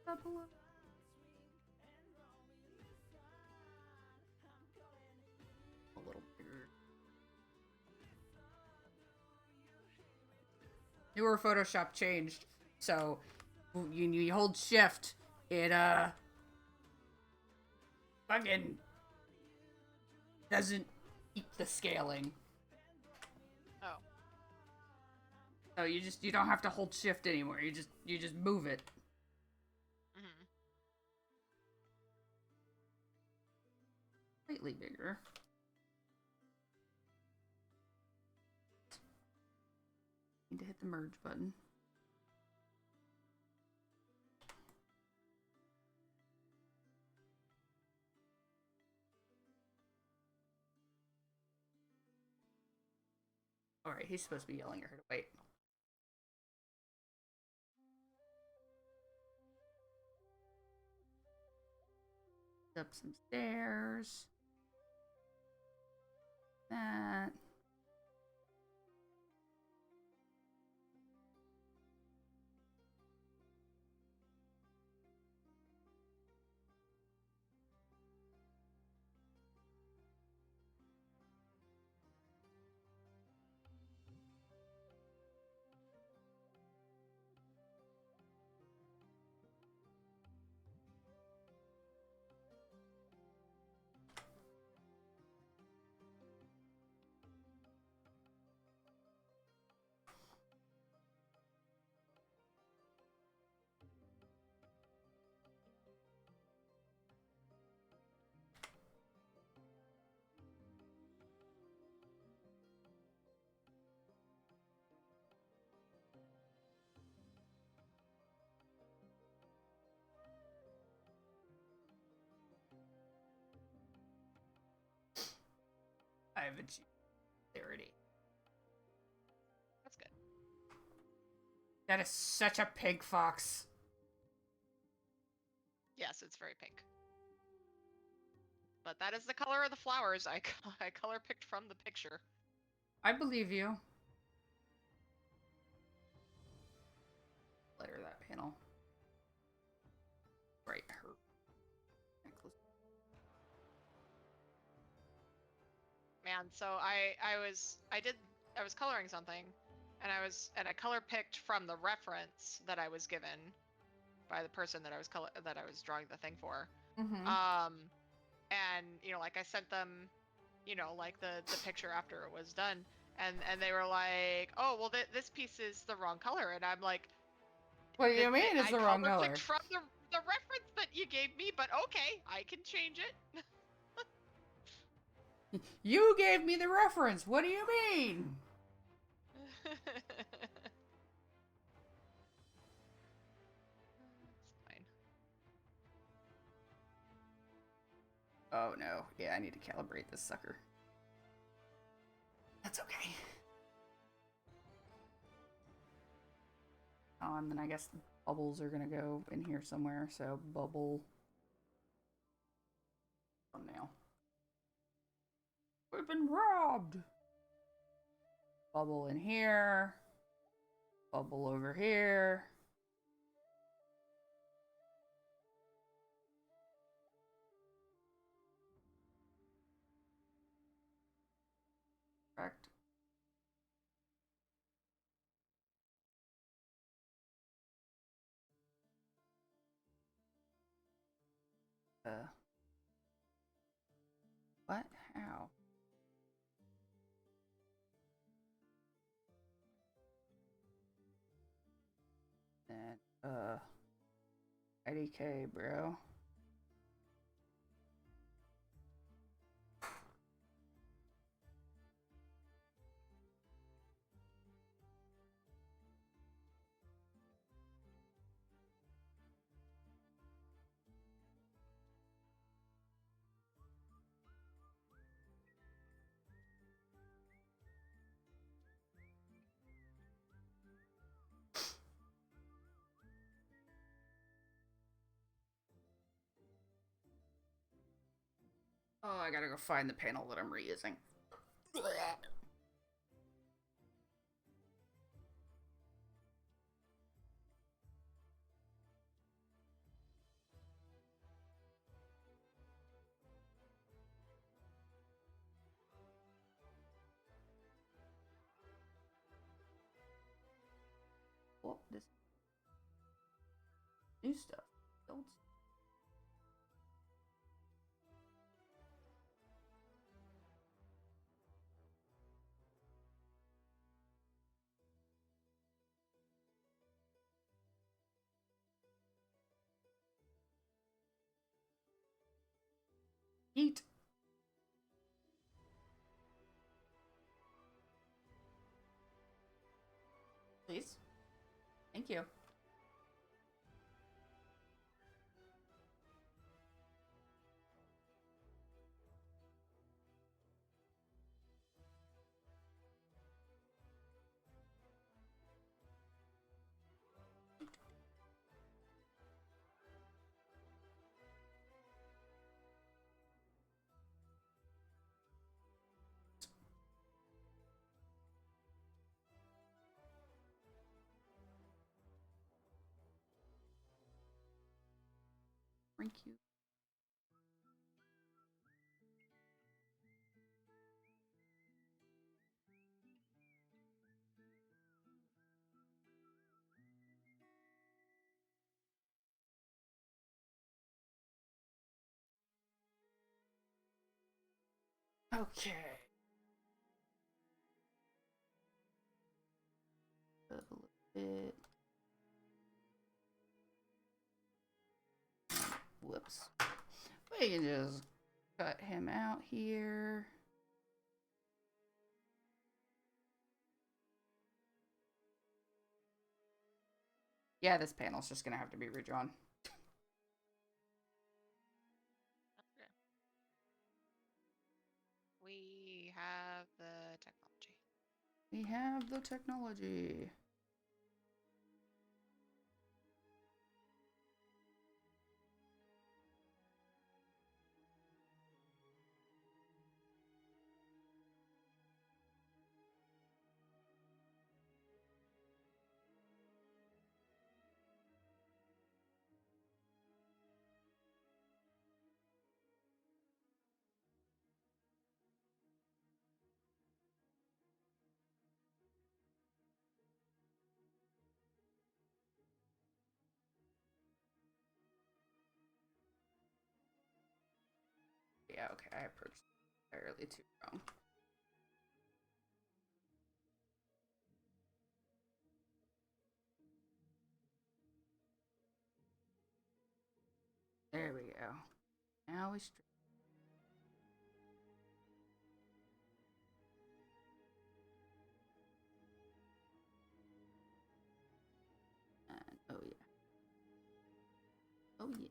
Double up. A little bigger. Newer Photoshop changed, so you hold shift, it fucking doesn't keep the scaling. Oh. So you don't have to hold shift anymore. You just move it. Mm-hmm. Slightly bigger. Need to hit the merge button. Alright, he's supposed to be yelling at her to wait. Up some stairs. That. I have achieved clarity. That's good. That is such a pig fox. Yes, it's very pink. But that is the color of the flowers I color picked from the picture. I believe you. Later that panel. Right, her necklace. Man, so I was coloring something, and I color picked from the reference that I was given by the person that I was drawing the thing for. Mm-hmm. And like I sent them, like the picture after it was done, and they were like, oh well, this piece is the wrong color, and I'm like, What do you mean it's I the wrong color color? picked from the reference that you gave me, but okay, I can change it. You gave me the reference. What do you mean? It's fine. Oh no. Yeah, I need to calibrate this sucker. That's okay. And then I guess the bubbles are gonna go in here somewhere. So bubble thumbnail. We've been robbed. Bubble in here. Bubble over here. Correct. What? How? And IDK, bro. Oh, I gotta go find the panel that I'm reusing. this new stuff. Old stuff. Eat. Please. Thank you. Thank you. Okay. A little bit. Whoops. We can just cut him out here. Yeah, this panel's just gonna have to be redrawn. Okay. We have the technology. We have the technology. Yeah, okay, I approached it entirely too wrong. There we go. Now we straight. And oh yeah. Oh yeah.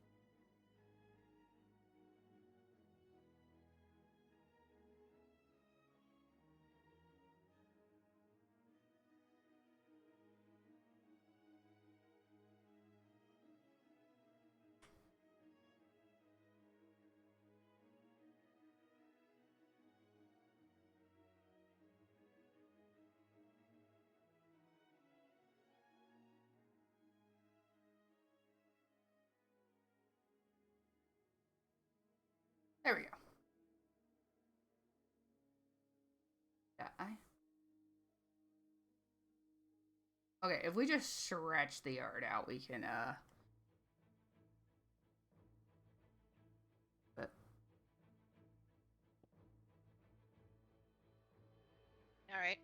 There we go. Die. Okay, if we just stretch the art out, we can but All right.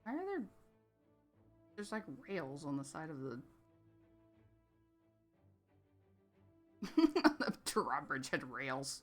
why are there's like rails on the side of the the drawbridge had rails.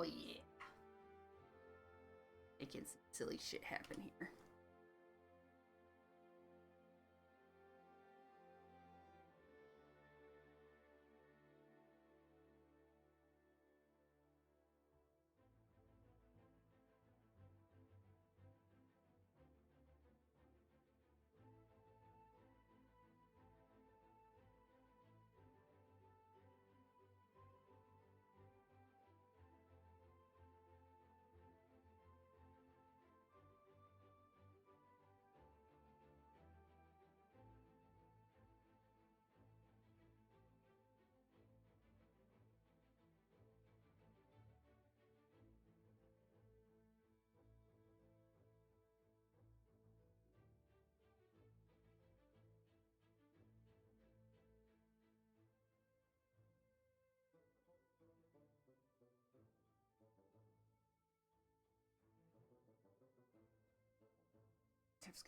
Oh yeah. Making some silly shit happen here. Tips.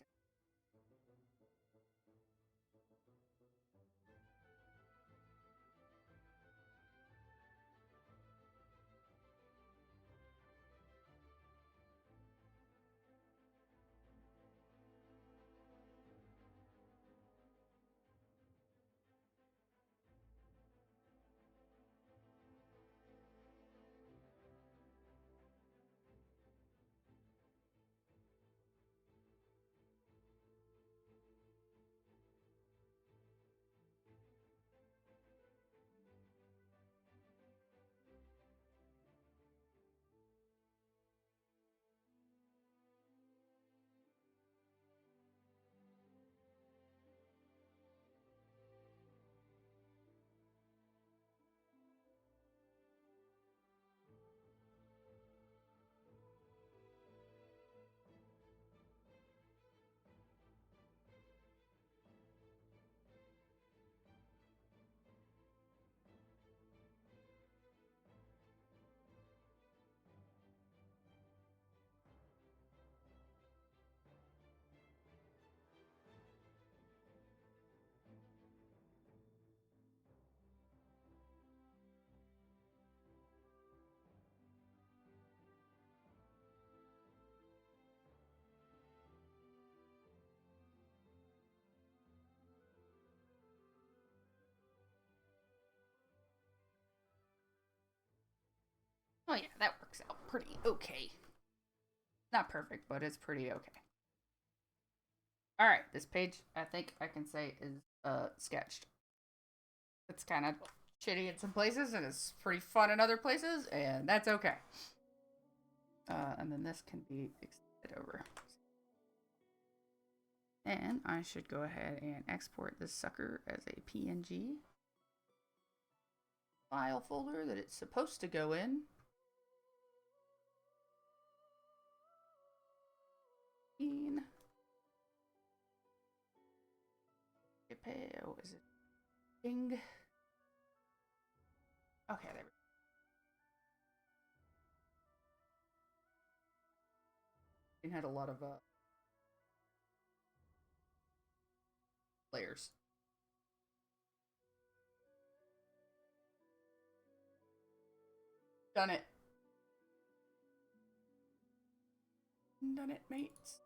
Oh yeah, that works out pretty okay. Not perfect, but it's pretty okay. Alright, this page I think I can say is sketched. It's kind of shitty in some places and it's pretty fun in other places, and that's okay. And then this can be extended over. And I should go ahead and export this sucker as a PNG file folder that it's supposed to go in. Oh, is it Bing? Okay, there we go. It had a lot of layers. Done it. Done it, mates.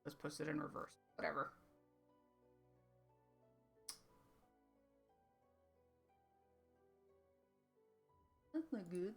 Let's post it in reverse. Whatever. That's not good.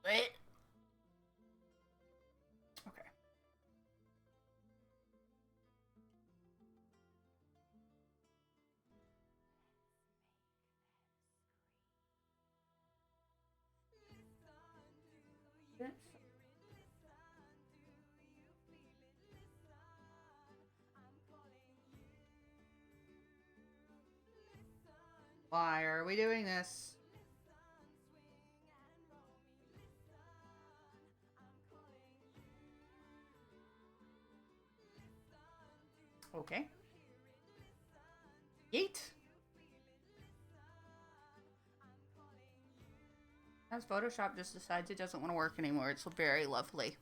Okay. Why are we doing this? Okay. Yeet. As Photoshop just decides it doesn't want to work anymore. It's very lovely.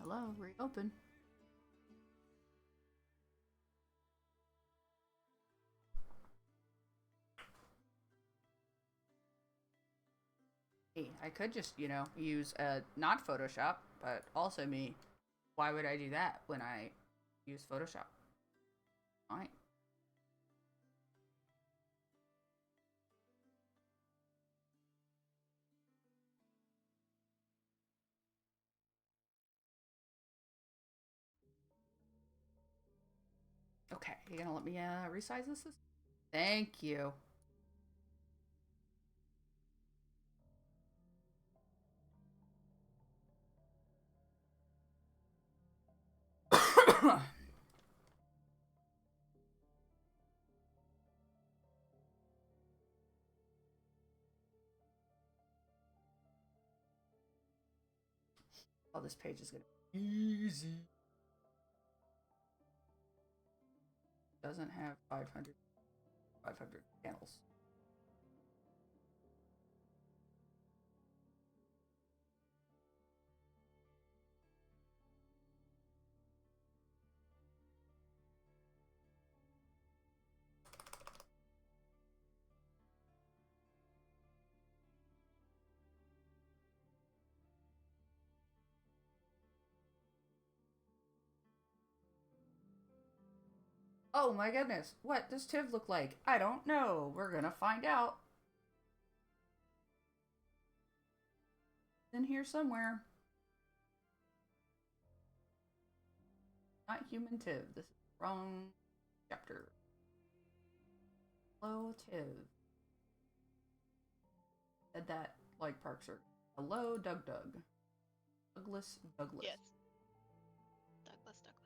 Hello, reopen. Hey, I could just, use not Photoshop, but also me. Why would I do that when I use Photoshop? Fine. Okay, you gonna let me resize this? Thank you. Oh, this page is gonna be easy. Doesn't have 500 panels. Oh my goodness, what does Tiv look like? I don't know. We're gonna find out. In here somewhere. Not human Tiv. This is the wrong chapter. Hello, Tiv. Said that like Park Circle. Hello, Doug. Douglas. Yes. Douglas.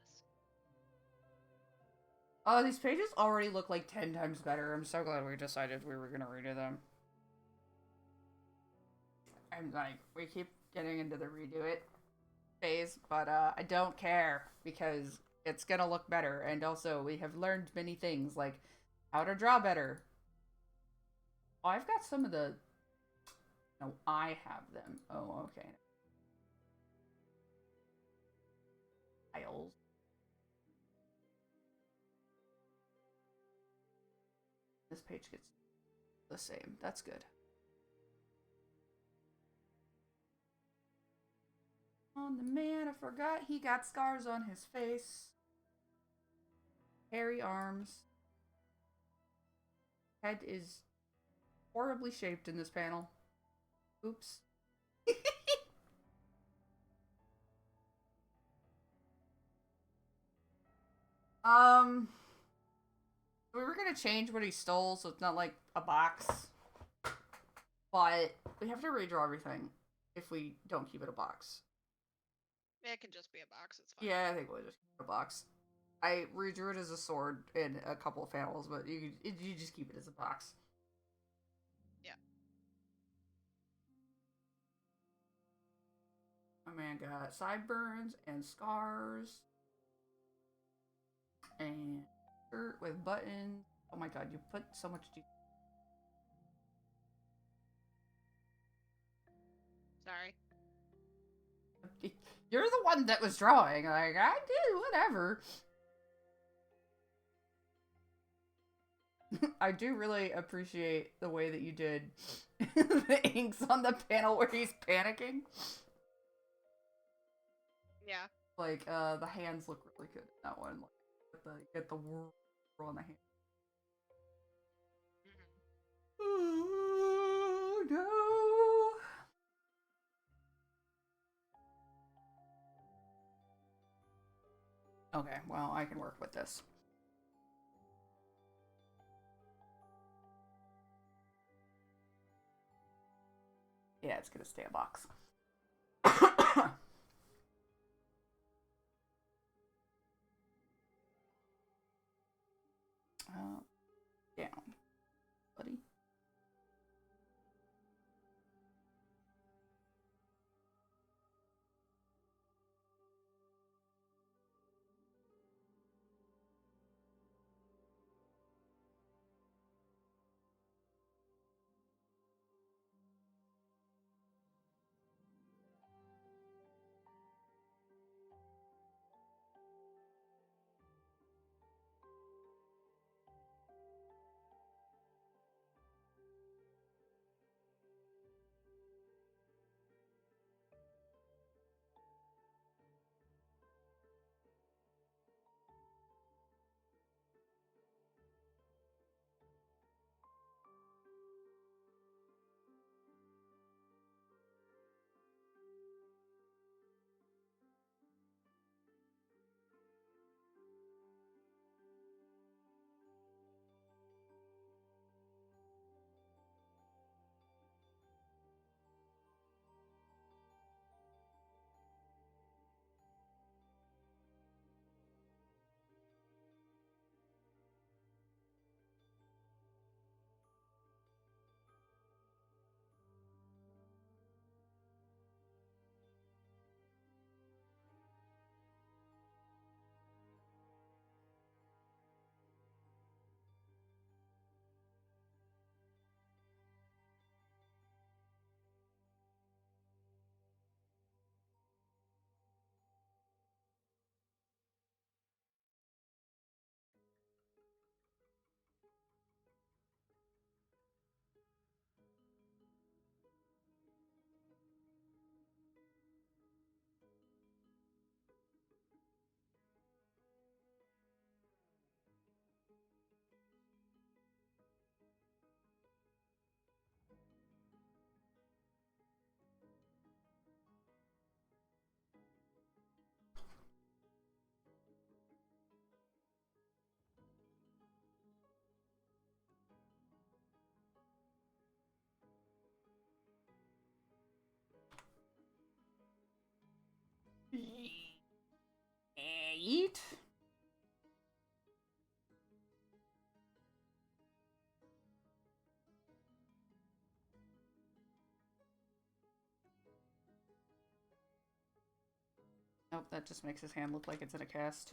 Oh, these pages already look like 10 times better. I'm so glad we decided we were gonna redo them. I'm like, we keep getting into the redo it phase, but I don't care because it's gonna look better. And also, we have learned many things like how to draw better. Oh, I've got some of the. No, I have them. Oh, okay. Tiles. This page gets the same. That's good. On the man, I forgot he got scars on his face. Hairy arms. Head is horribly shaped in this panel. Oops. We were gonna change what he stole so it's not like a box. But we have to redraw everything if we don't keep it a box. It can just be a box, it's fine. Yeah, I think we'll just keep it a box. I redrew it as a sword in a couple of panels, but you just keep it as a box. Yeah. My man got sideburns and scars. And shirt with buttons. Oh my god, you put so much detail. Sorry. You're the one that was drawing. Like, I did, whatever. I do really appreciate the way that you did the inks on the panel where he's panicking. Yeah. Like, the hands look really good in that one. Like, get the whirl on the hand. Okay, well, I can work with this. Yeah, it's gonna stay a box. Down, buddy. Eat. Nope, that just makes his hand look like it's in a cast.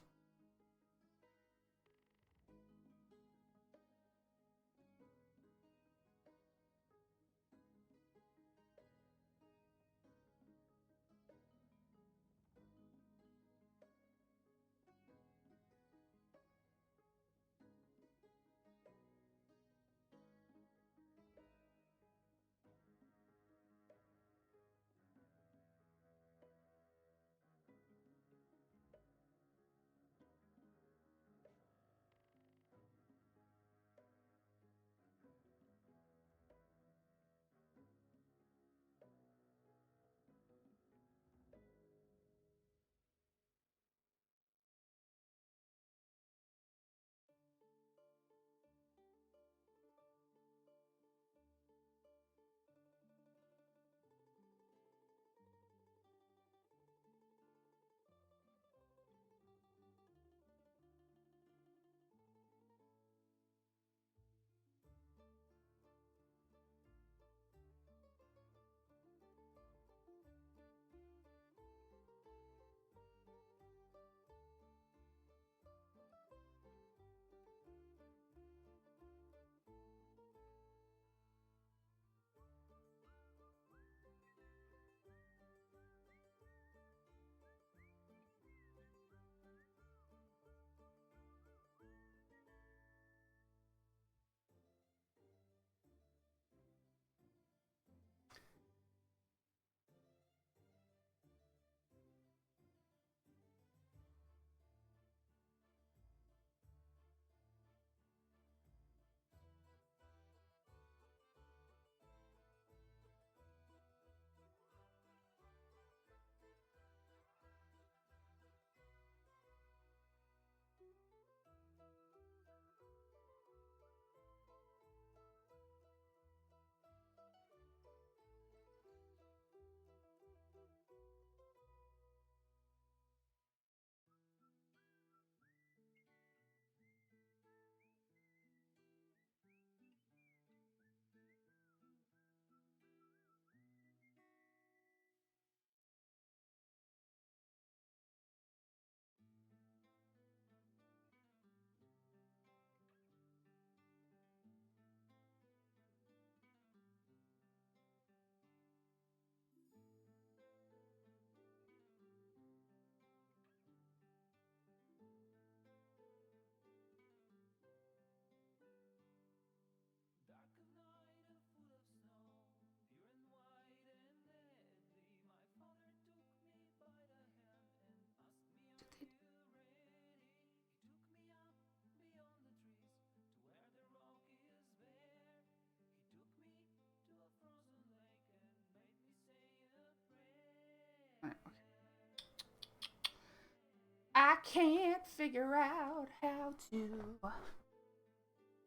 can't figure out how to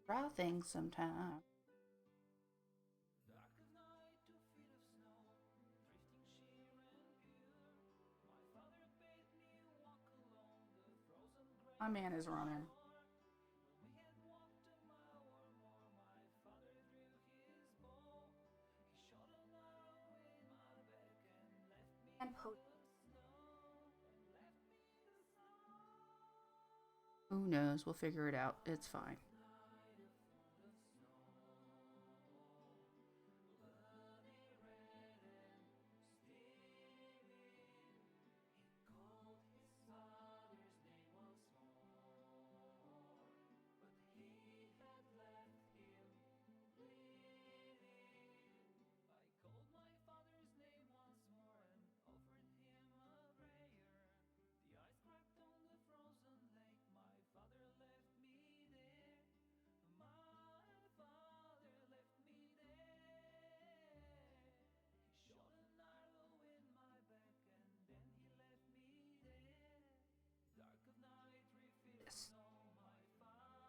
draw things sometimes. My man is running. And who knows? We'll figure it out. It's fine.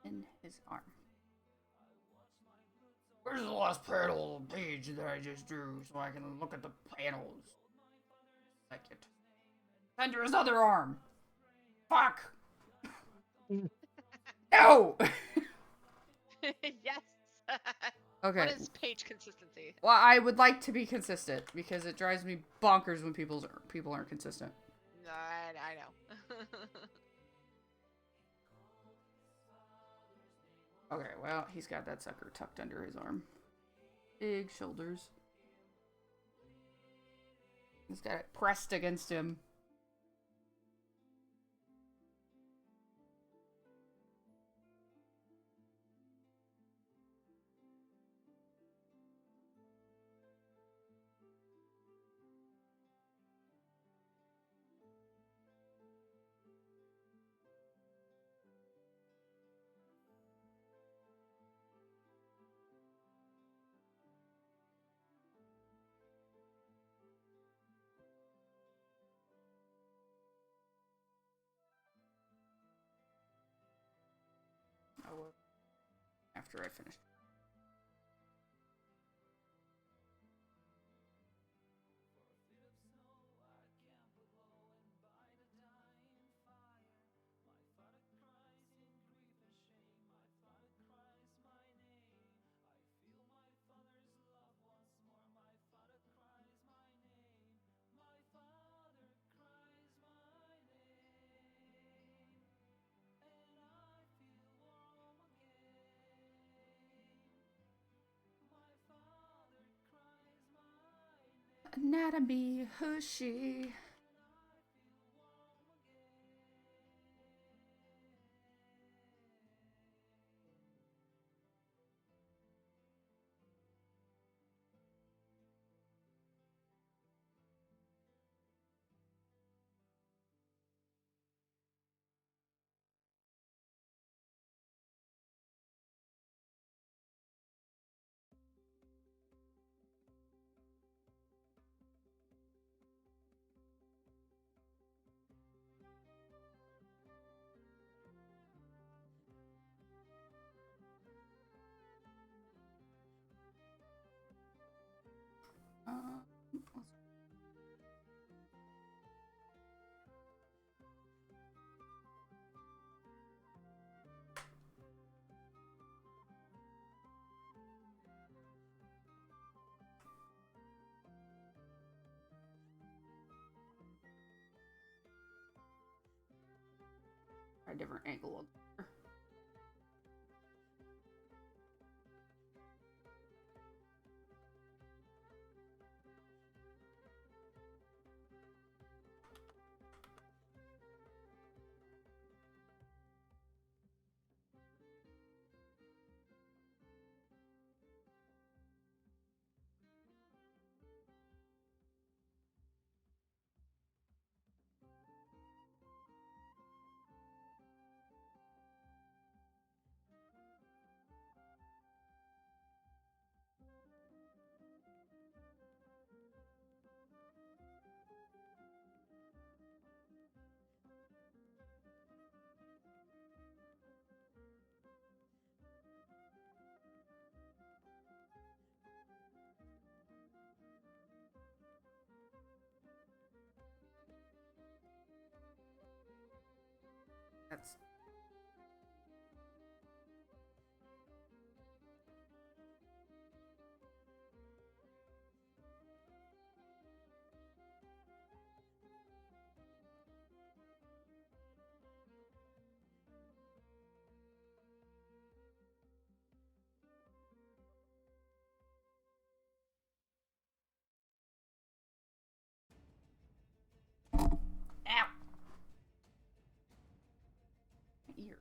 In his arm. Where's the last panel page that I just drew so I can look at the panels? Like it. Under his other arm. Fuck! No! Yes. Okay. What is page consistency? Well, I would like to be consistent because it drives me bonkers when people aren't consistent. I know. Okay, well, he's got that sucker tucked under his arm. Big shoulders. He's got it pressed against him. I will after I finish. Anatomy, who's she? A different angle. That's ow. My ear.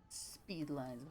Speed lines.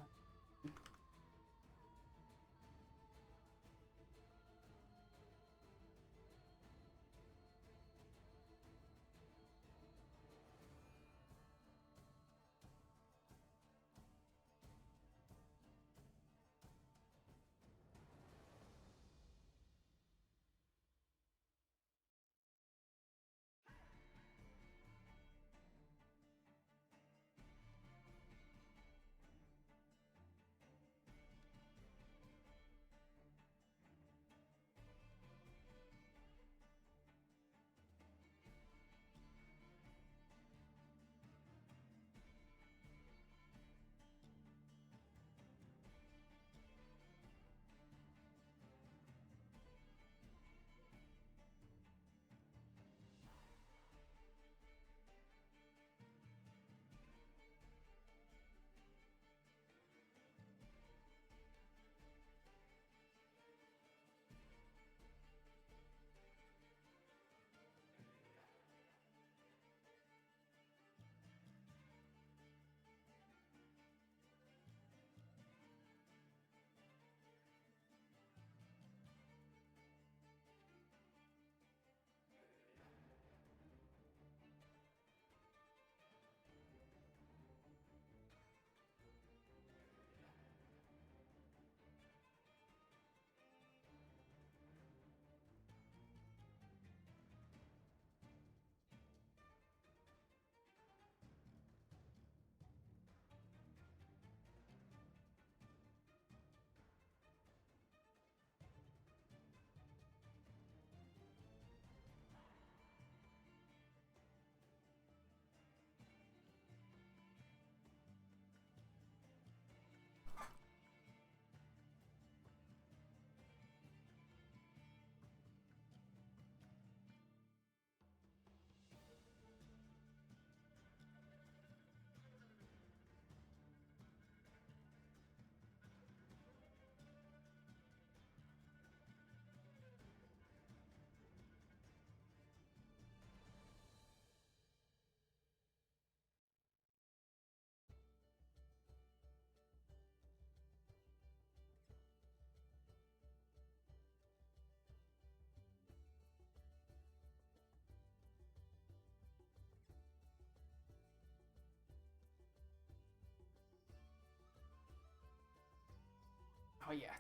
Oh yeah,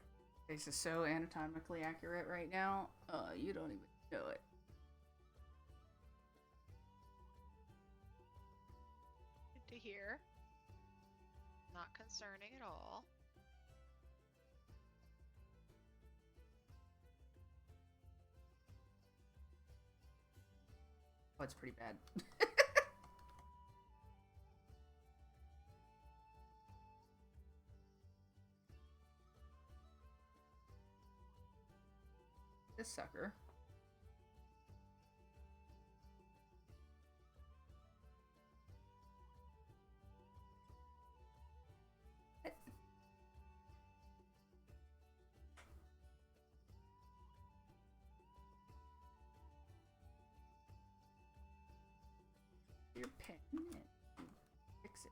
this is so anatomically accurate right now. You don't even know it. concerning at all. Oh, it's pretty bad. This sucker. Your pen and fix it.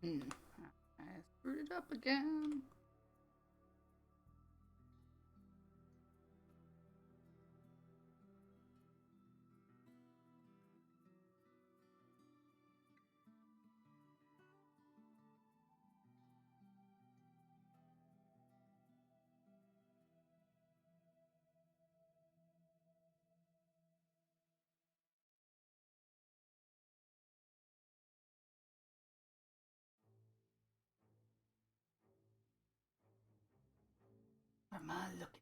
I screwed it up again. What am I looking?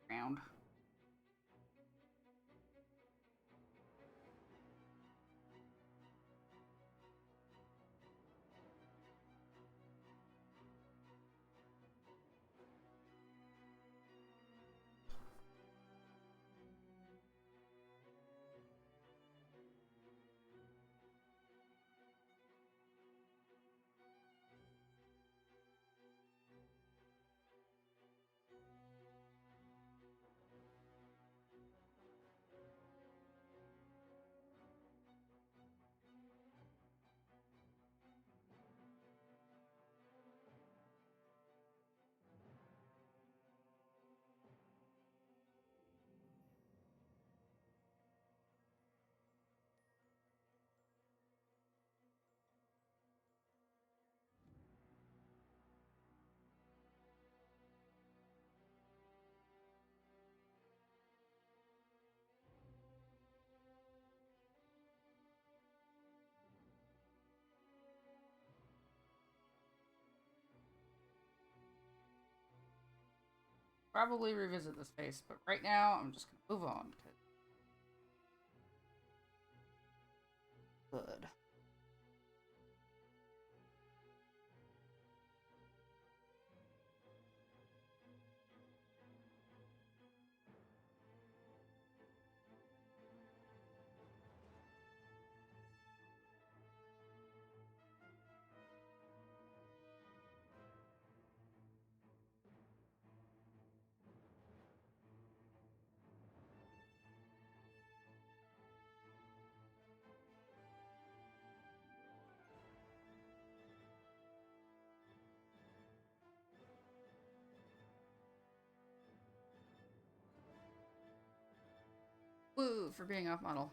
Round. Probably revisit this face, but right now I'm just gonna move on. Good. Woo for being off model.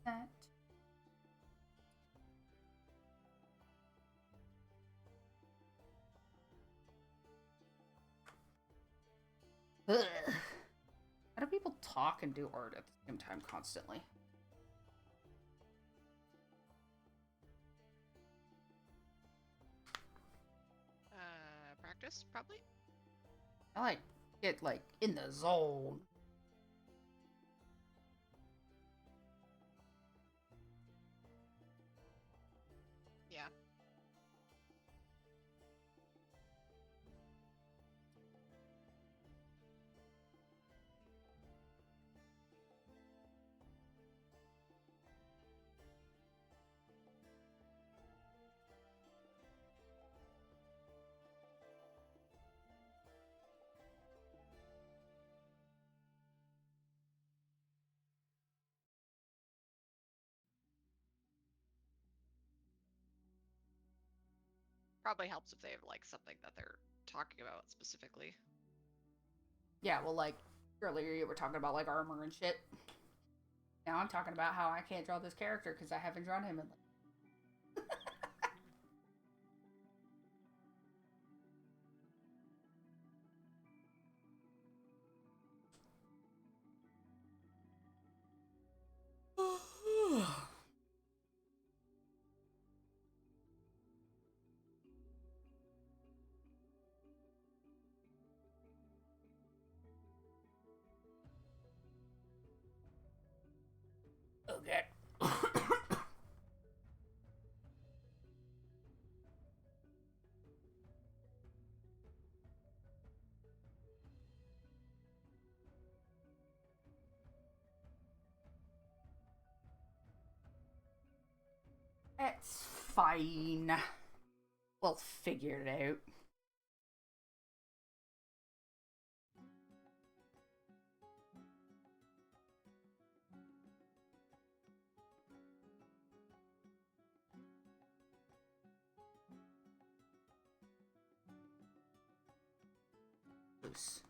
that. Ugh. How do people talk and do art at the same time constantly? Practice, probably? I like get like in the zone. Yeah. Probably helps if they have like something that they're talking about specifically. Yeah, well, like earlier you were talking about like armor and shit. Now I'm talking about how I can't draw this character because I haven't drawn him in like. Okay. It's fine. We'll figure it out. Loose.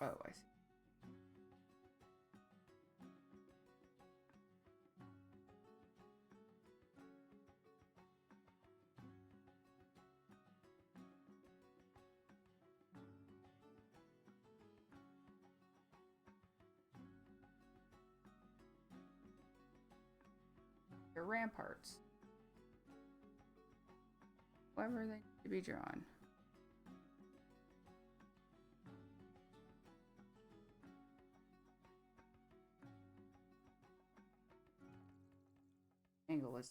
Oh, I see. Your ramparts. However they need to be drawn. Angle is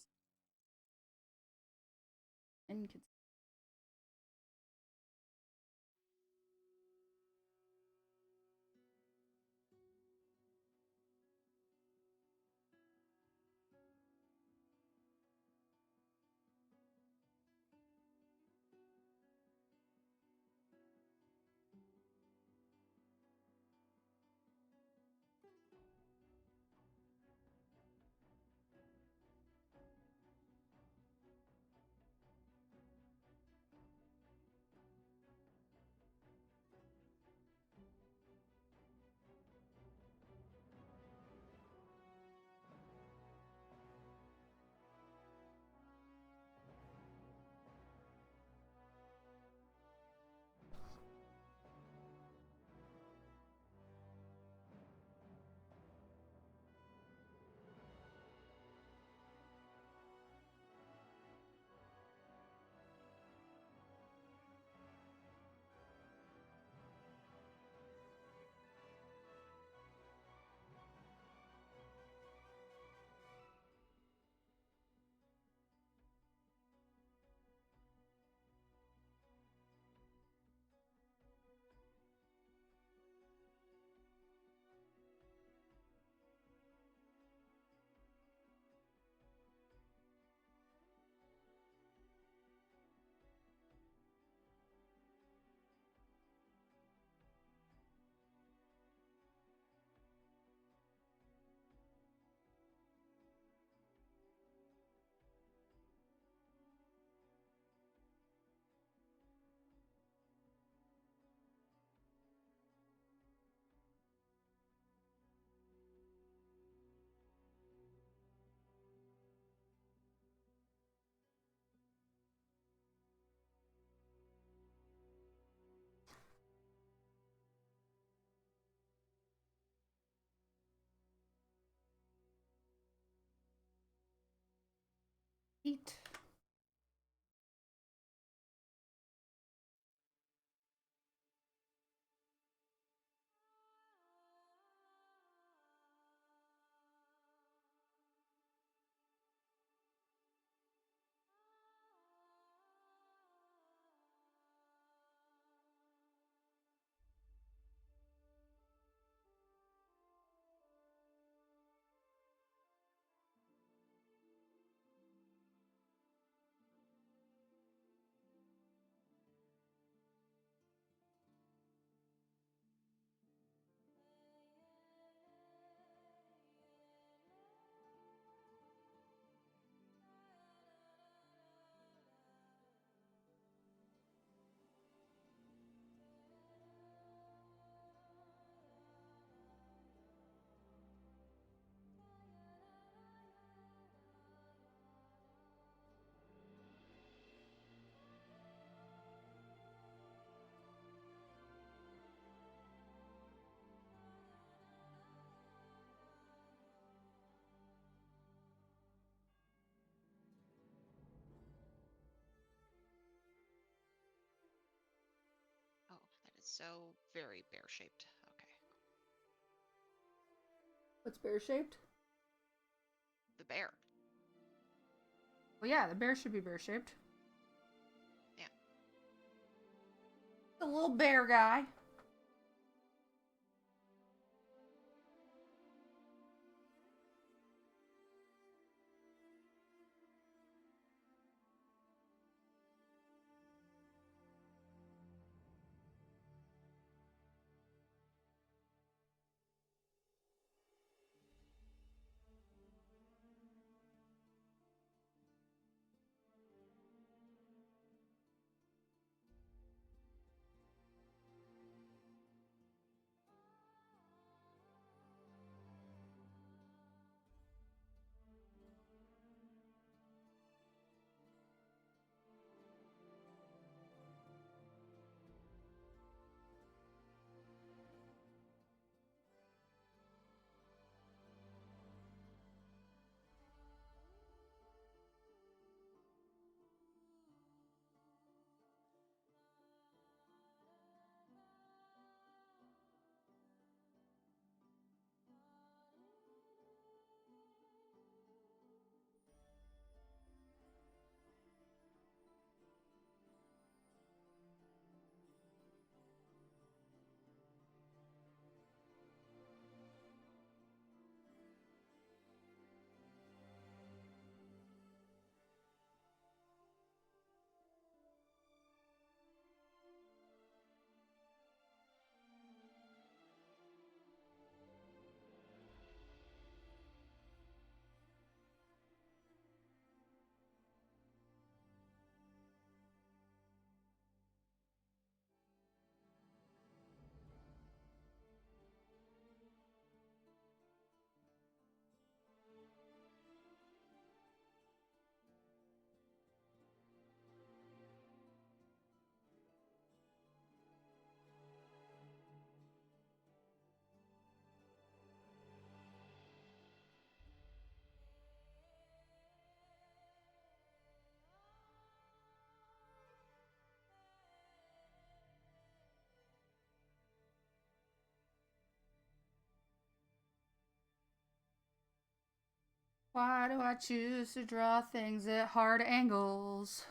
inconsistent. eat. Oh, that is so very bear-shaped. Okay. What's bear shaped? The bear. Well, yeah, the bear should be bear shaped. Yeah. The little bear guy. Why do I choose to draw things at hard angles?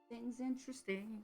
Things interesting.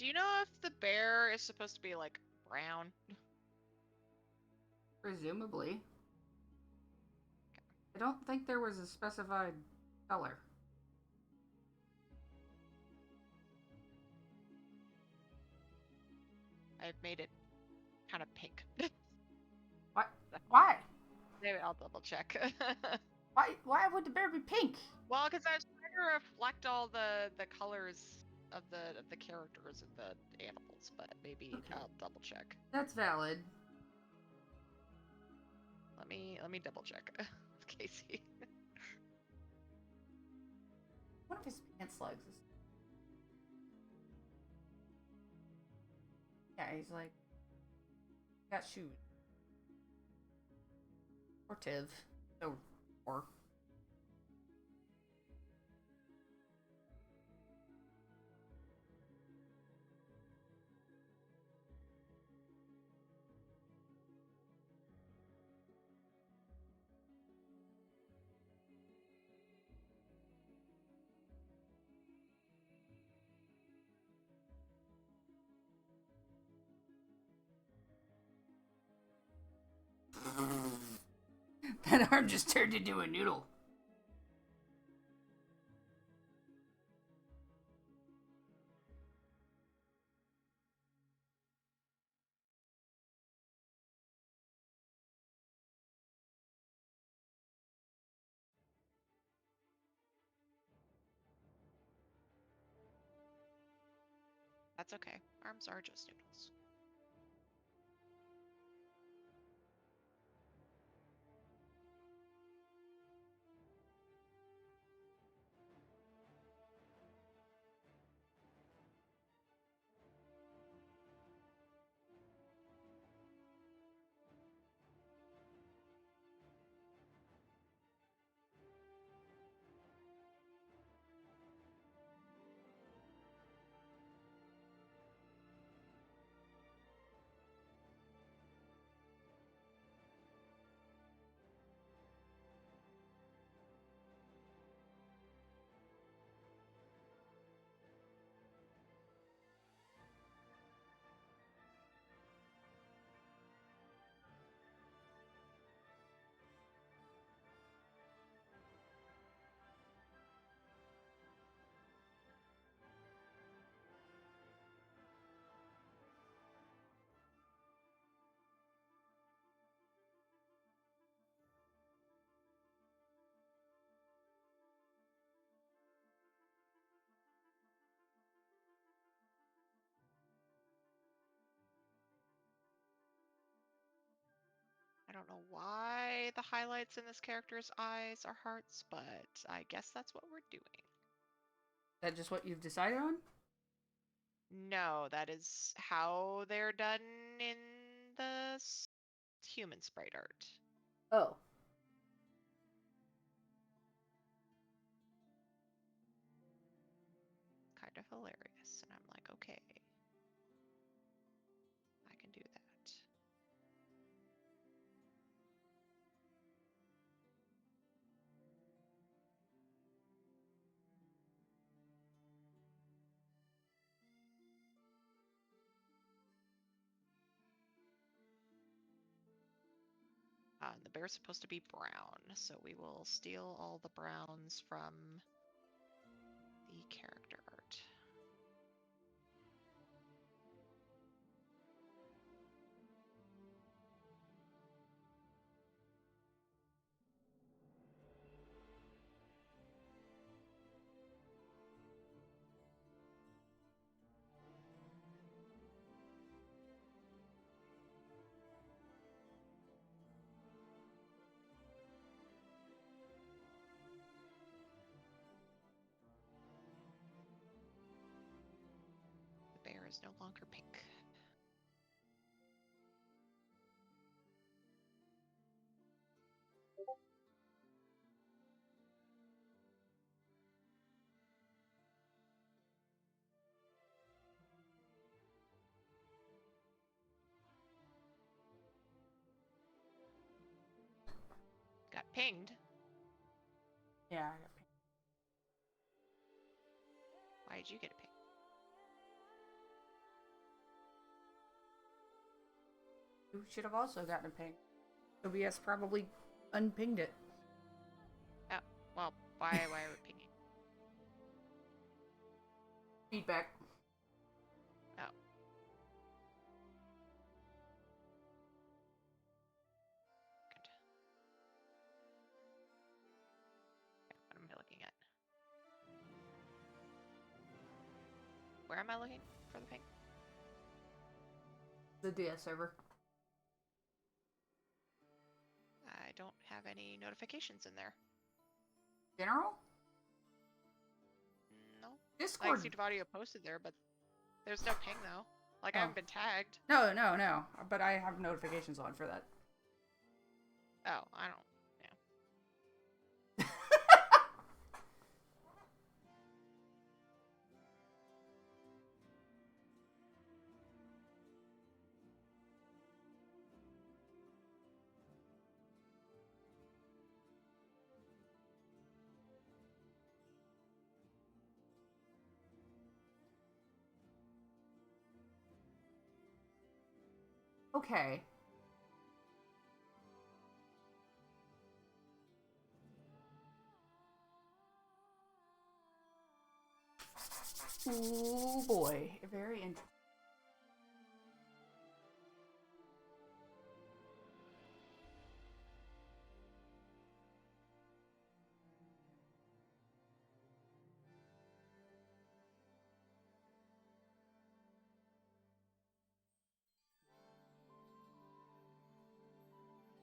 Do you know if the bear is supposed to be like brown? Presumably. I don't think there was a specified color. I've made it kind of pink. What? Why? Maybe I'll double check. Why would the bear be pink? Well, because I was trying to reflect all the colors of the characters and the animals, but maybe Okay. I'll double check. That's valid. Let me double check, Casey. One of his pants legs is. Yeah, he's like. Got shoes. Or Tiv. Or. That arm just turned into a noodle. That's okay. Arms are just noodles. I don't know why the highlights in this character's eyes are hearts, but I guess that's what we're doing. Is that just what you've decided on? No, that is how they're done in the human sprite art. Oh. Kind of hilarious, and I'm like, okay, I can do that. And the bear's supposed to be brown, so we will steal all the browns from the character art. The bear is no longer pink. Got pinged. Yeah, I got pink. Why did you get a ping? You should have also gotten a ping. OBS probably unpinged it. Oh, well, why are we pinging? Feedback. Oh. Good. Okay, what am I looking at? Where am I looking for the ping? The DS server. I don't have any notifications in there. General? No. Discord. I see Devadio posted there, but there's no ping though. Like I Oh. haven't been tagged. No. But I have notifications on for that. Oh, I don't. Okay. Ooh boy, very interesting.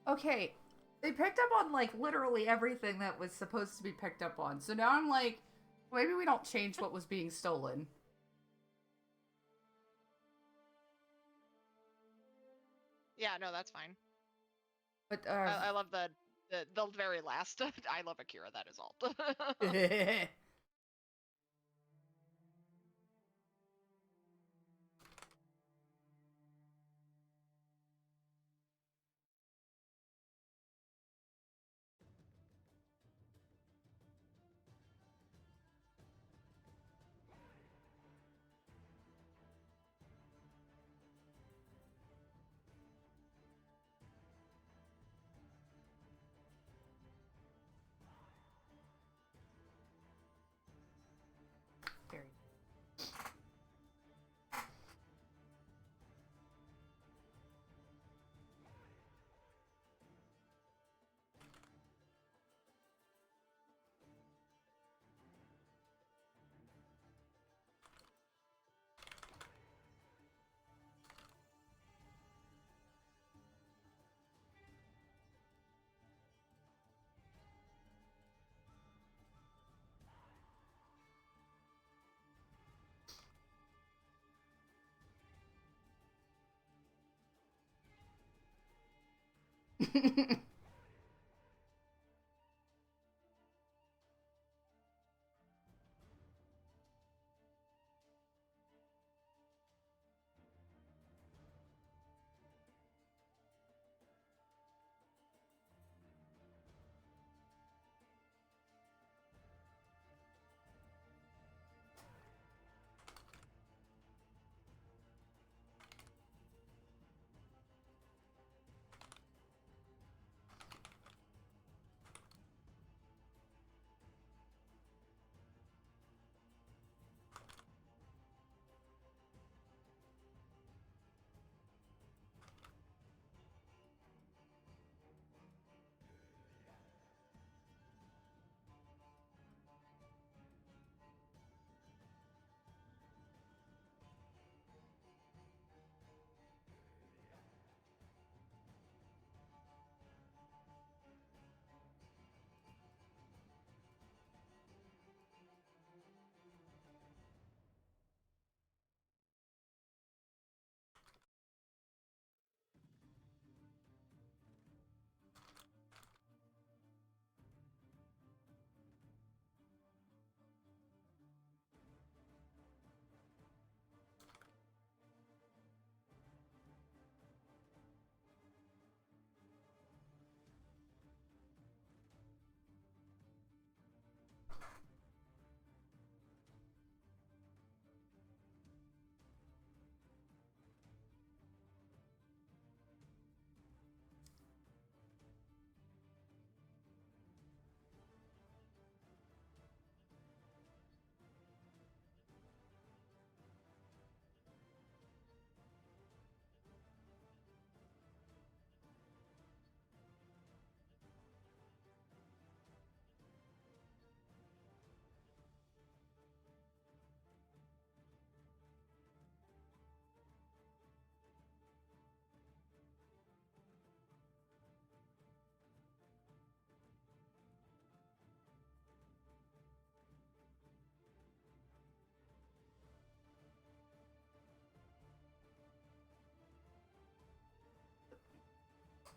Okay, they picked up on like literally everything that was supposed to be picked up on. So now I'm like, maybe we don't change what was being stolen. Yeah, no, that's fine. But I love the very last. I love Akira. That is all. very.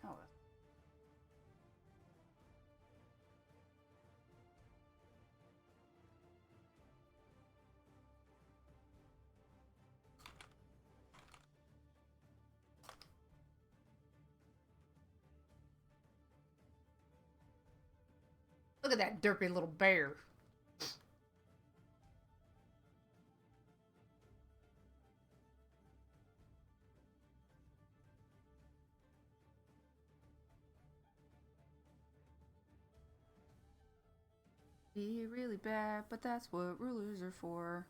Oh. Look at that derpy little bear. Be really bad, but that's what rulers are for.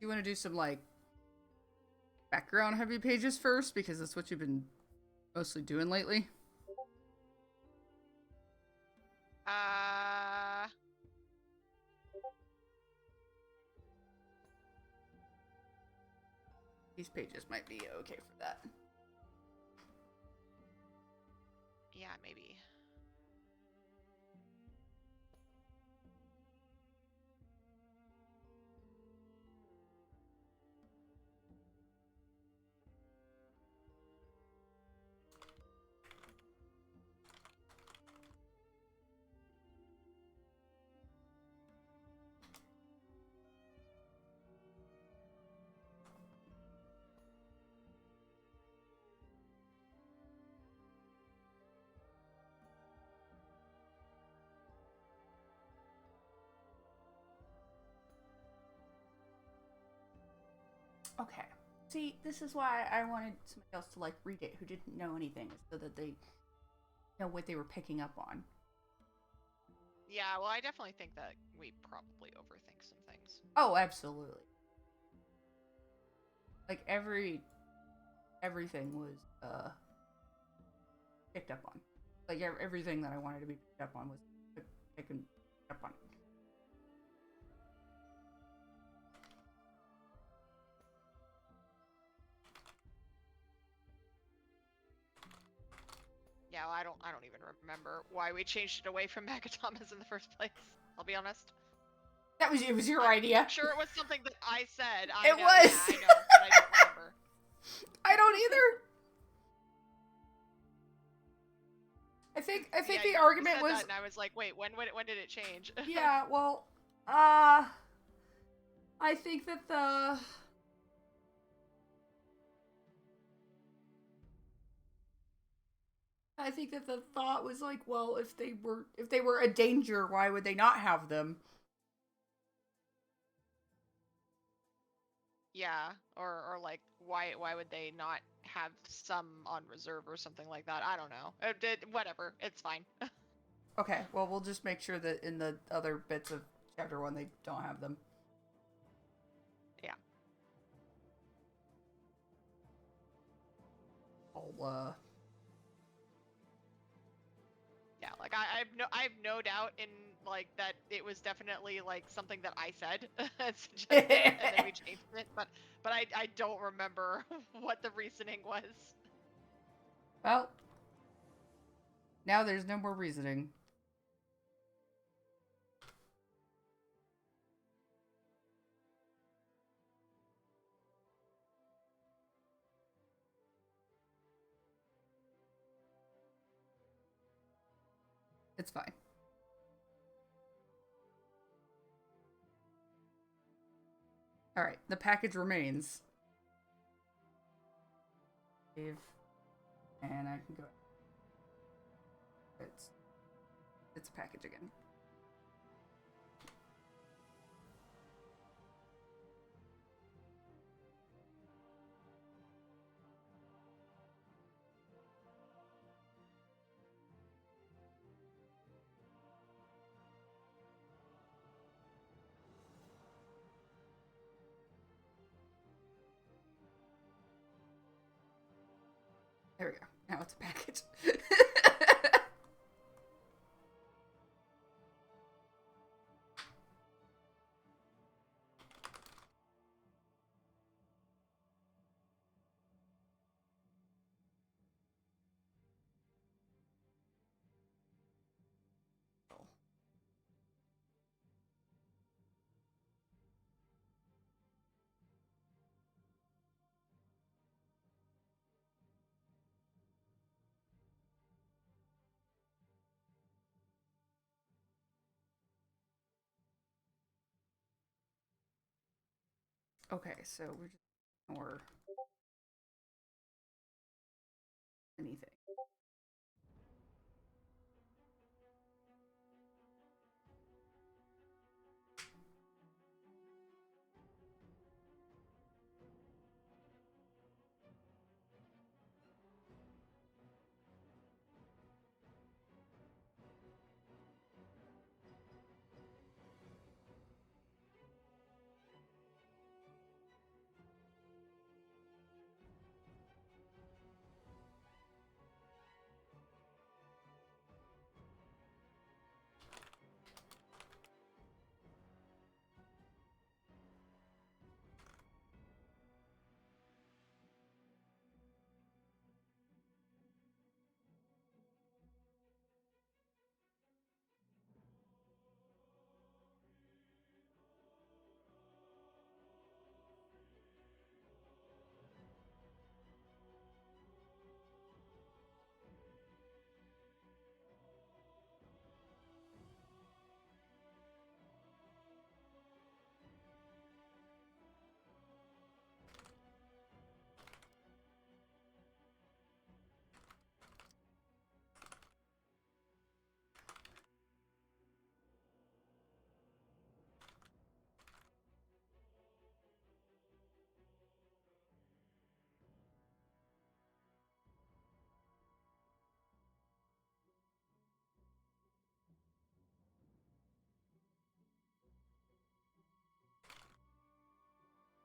You want to do some like background heavy pages first because that's what you've been mostly doing lately? These pages might be okay for that. Yeah, maybe. Okay. See, this is why I wanted somebody else to like read it who didn't know anything, so that they know what they were picking up on. Yeah, well, I definitely think that we probably overthink some things. Oh, absolutely. Like everything was picked up on. Like everything that I wanted to be picked up on was taken up on. Yeah, well, I don't even remember why we changed it away from Megatomas in the first place. I'll be honest. It was your idea. I'm sure it was something that I said. It was. Yeah, I know, but I don't remember. I don't either. I think the argument was. That and I was like, wait, when did it change? Yeah, well, I think that the. I think that the thought was like, well, if they were a danger, why would they not have them? Yeah, or like why would they not have some on reserve or something like that? I don't know. Whatever, it's fine. Okay, well, we'll just make sure that in the other bits of chapter 1 they don't have them. Yeah. I'll, Yeah, like I have no doubt in like that it was definitely like something that I said suggested and then we changed it, but I don't remember what the reasoning was. Well, now there's no more reasoning. It's fine. Alright, the package remains. Save. And I can go. It's a package again. There we go. Now it's a package. Okay, so we're just or anything.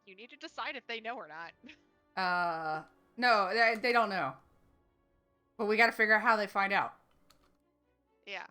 You need to decide if they know or not. No, they don't know. But we got to figure out how they find out. Yeah.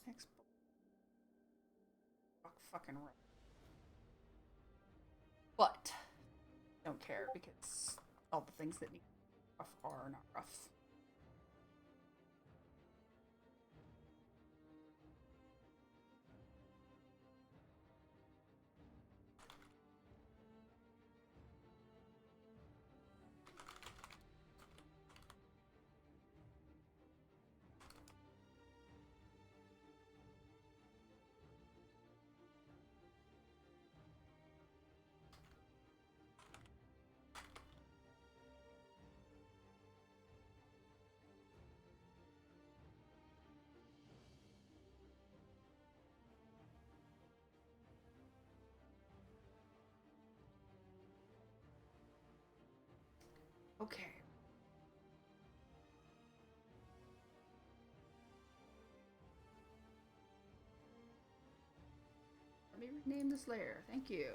Next fucking rough. But don't care because all the things that need rough are not rough. Okay. Let me rename this layer. Thank you.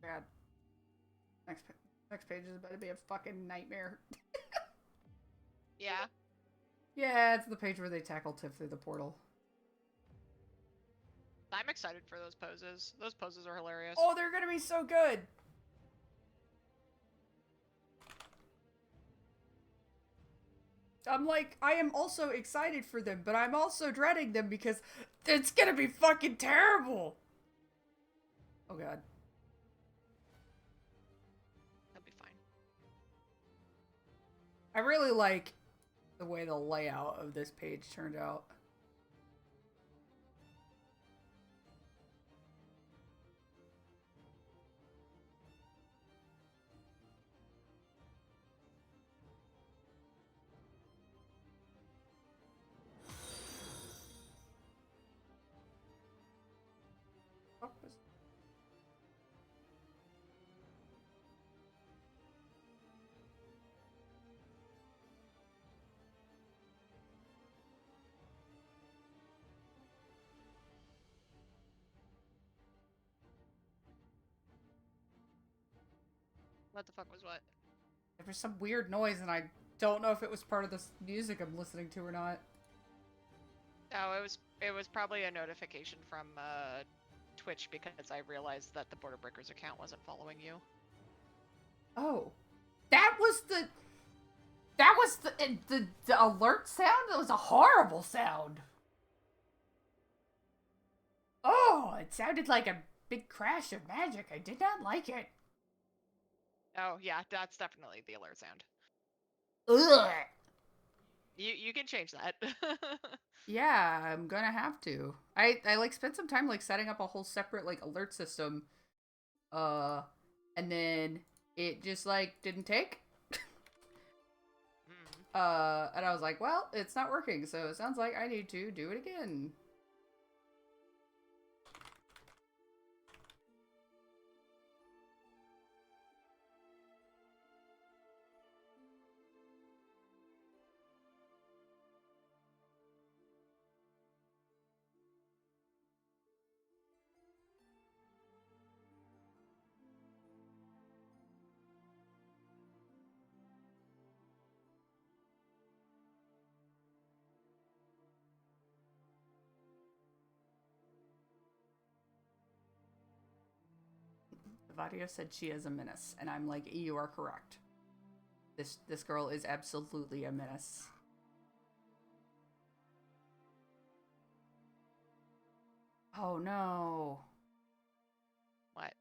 God. Next page is about to be a fucking nightmare. Yeah. Yeah, it's the page where they tackle Tiff through the portal. I'm excited for those poses. Those poses are hilarious. Oh, they're gonna be so good. I'm like, I am also excited for them, but I'm also dreading them because it's gonna be fucking terrible. Oh god. That'll be fine. I really like the way the layout of this page turned out. What the fuck was what? There was some weird noise, and I don't know if it was part of this music I'm listening to or not. Oh, it was probably a notification from Twitch because I realized that the Border Breakers account wasn't following you. Oh, that was the alert sound. It was a horrible sound. Oh, it sounded like a big crash of magic. I did not like it. Oh yeah, that's definitely the alert sound. Ugh. You can change that. Yeah, I'm gonna have to. I like spent some time like setting up a whole separate like alert system. And then it just like didn't take. And I was like, well, it's not working, so it sounds like I need to do it again. Vadio said she is a menace, and I'm like, you are correct. This girl is absolutely a menace. Oh no. What?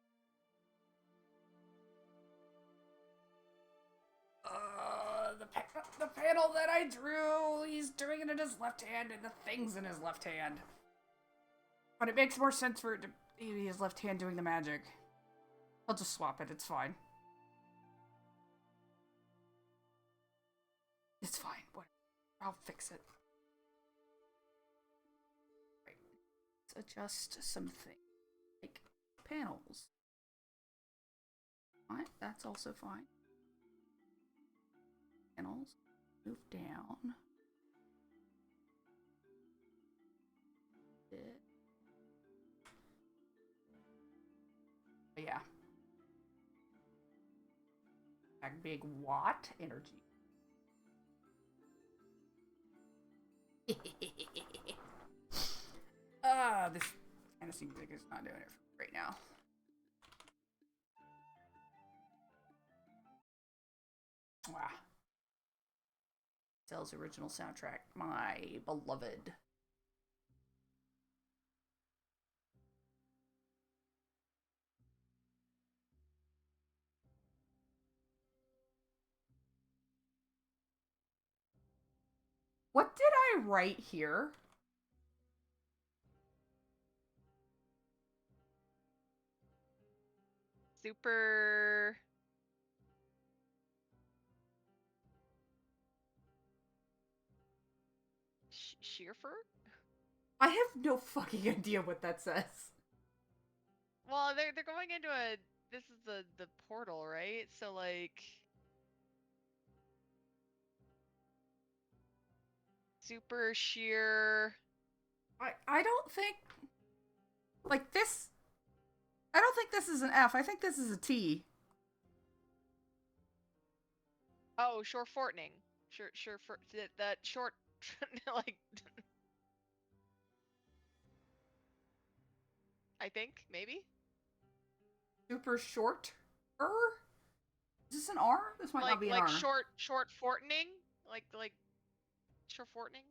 The panel that I drew, he's doing it in his left hand, and the thing's in his left hand. But it makes more sense for it to be his left hand doing the magic. I'll just swap it, it's fine. It's fine, whatever. I'll fix it. Right. Let's adjust something. Like panels. What? That's also fine. Panels. Move down. But yeah. Big Watt energy. This fantasy music is not doing it for me right now. Wow. Cell's original soundtrack, my beloved. What did I write here? Super. Sheerfur? I have no fucking idea what that says. Well, they're going into a. This is the portal, right? So like. Super sheer. I don't think like this. I don't think this is an F. I think this is a T. Oh, short fortning. Sure for that short like I think maybe. Super short. Is this an R? This might not be an Like R. short fortning? Like short fortning?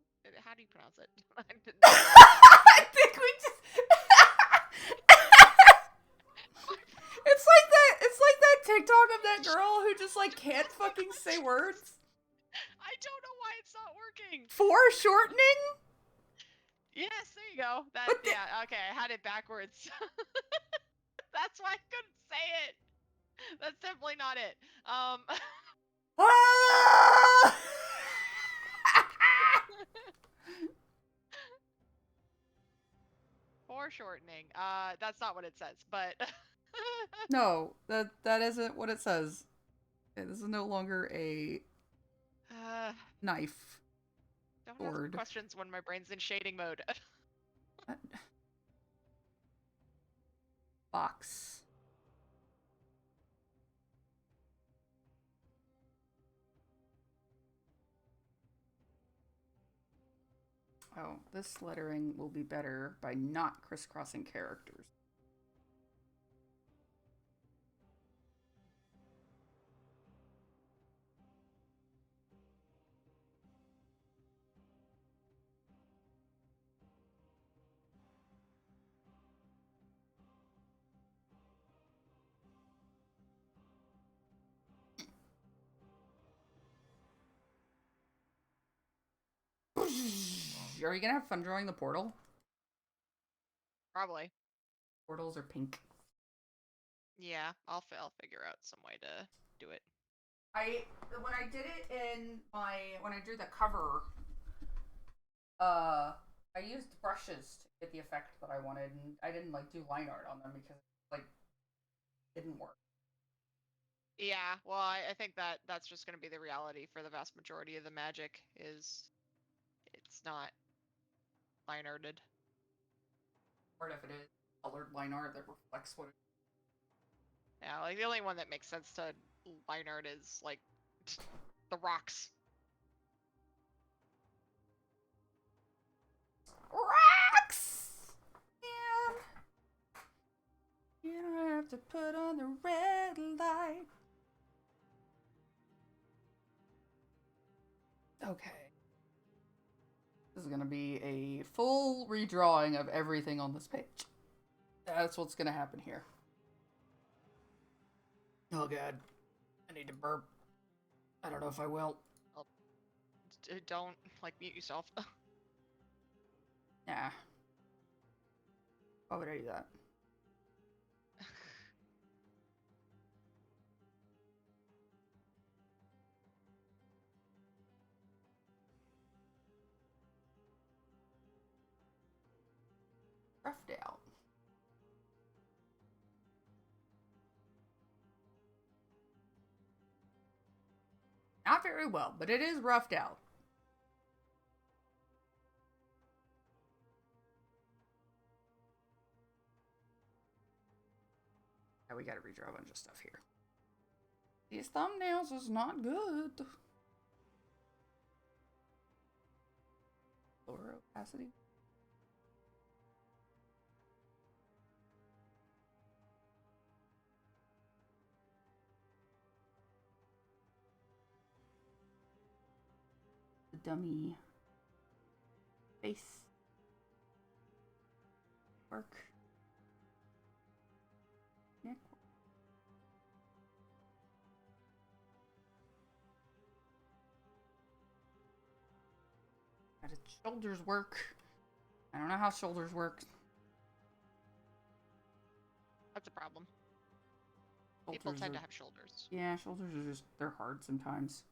How do you pronounce it? I think we just It's like that TikTok of that girl who just like can't fucking say words. I don't know why it's not working. Foreshortening? Yes, there you go. Yeah, okay, I had it backwards. That's why I couldn't say it. That's definitely not it. Ah! Foreshortening. That's not what it says, but No, that isn't what it says. Okay, this is no longer a knife. don't Sword. ask questions when my brain's in shading mode. Box. Oh, this lettering will be better by not crisscrossing characters. Are you gonna have fun drawing the portal? Probably. Portals are pink. Yeah, I'll figure out some way to do it. When I did it when I drew the cover, I used brushes to get the effect that I wanted, and I didn't like do line art on them because like it didn't work. Yeah, well, I think that's just going to be the reality for the vast majority of the magic is it's not line arted. Or if it is colored line art that reflects what it is. Yeah, like the only one that makes sense to line art is like the rocks. Rocks! Man. You don't have to put on the red light. Okay. This is gonna be a full redrawing of everything on this page. That's what's gonna happen here. Oh god. I need to burp. I don't know if I will. Oh, don't like mute yourself. Nah. Why would I do that? Roughed out. Not very well, but it is roughed out. Now we gotta redraw a bunch of stuff here. These thumbnails is not good. Lower opacity. The dummy face work. Neck work. How did shoulders work? I don't know how shoulders work. That's a problem. People tend to have shoulders. Yeah, shoulders are just, they're hard sometimes.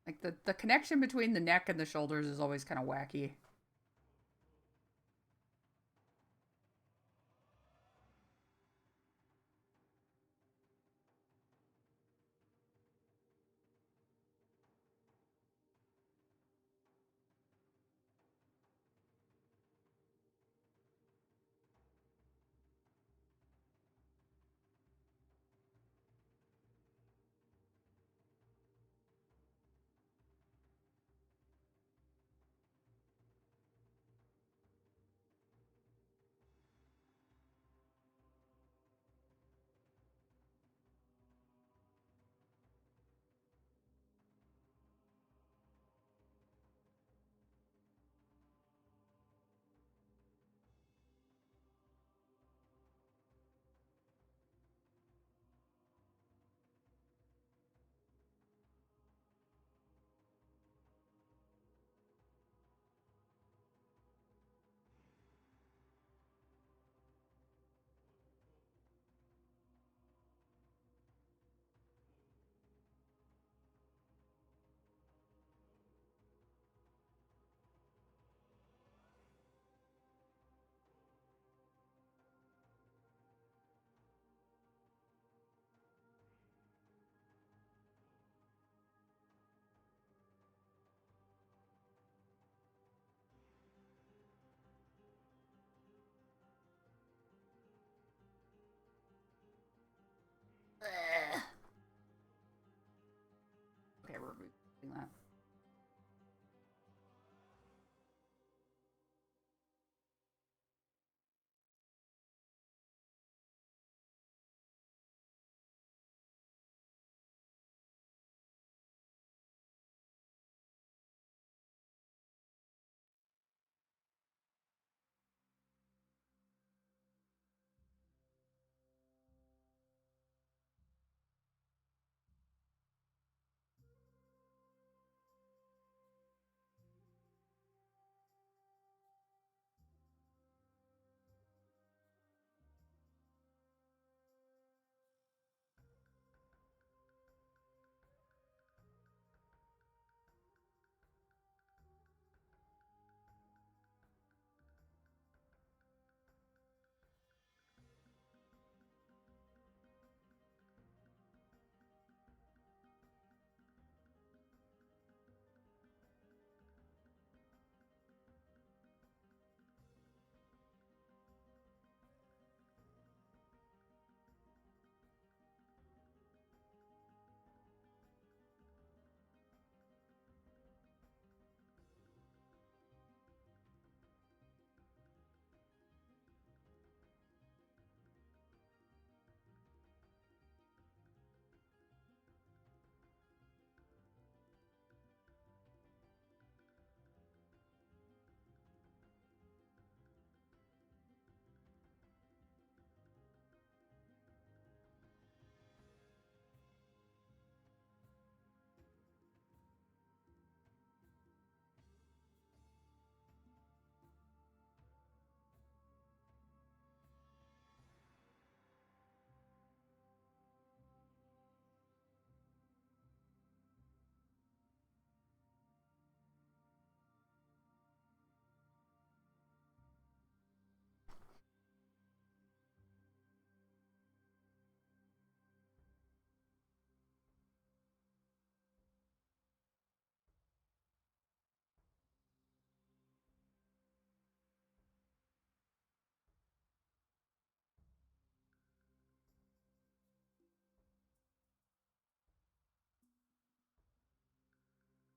Like the connection between the neck and the shoulders is always kind of wacky. Okay, we're removing that.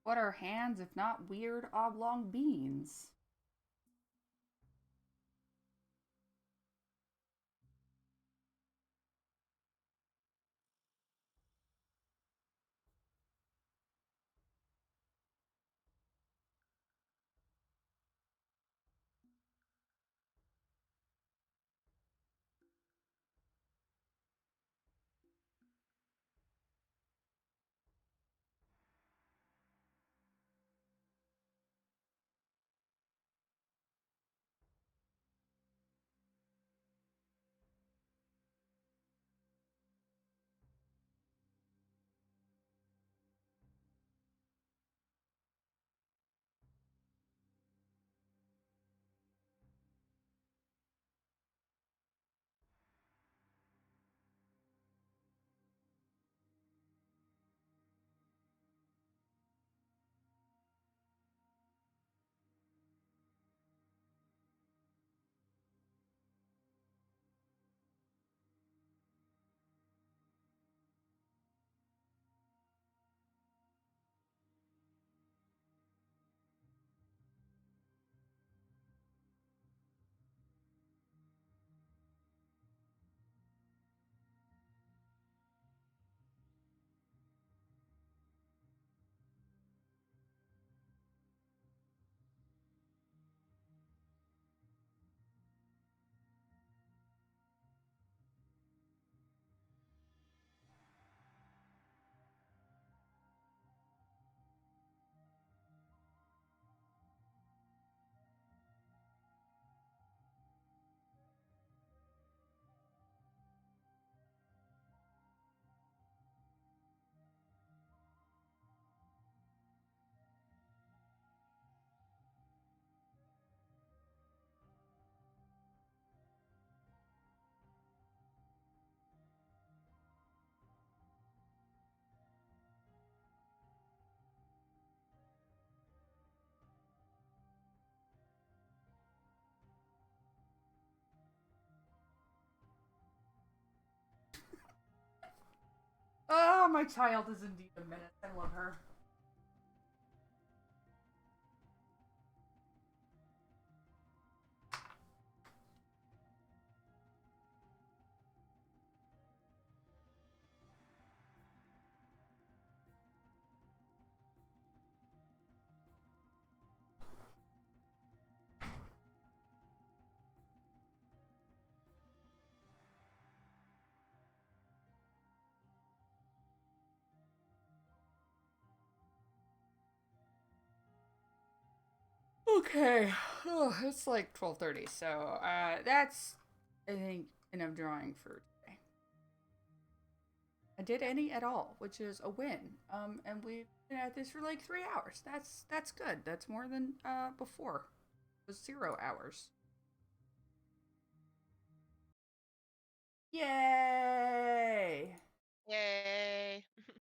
What are hands if not weird oblong beans? Oh, my child is indeed a menace. I love her. Okay. Oh, it's like 12:30, so that's I think enough drawing for today. I did any at all, which is a win. And we've been at this for like 3 hours. That's good. That's more than before. It was 0 hours. Yay! Yay.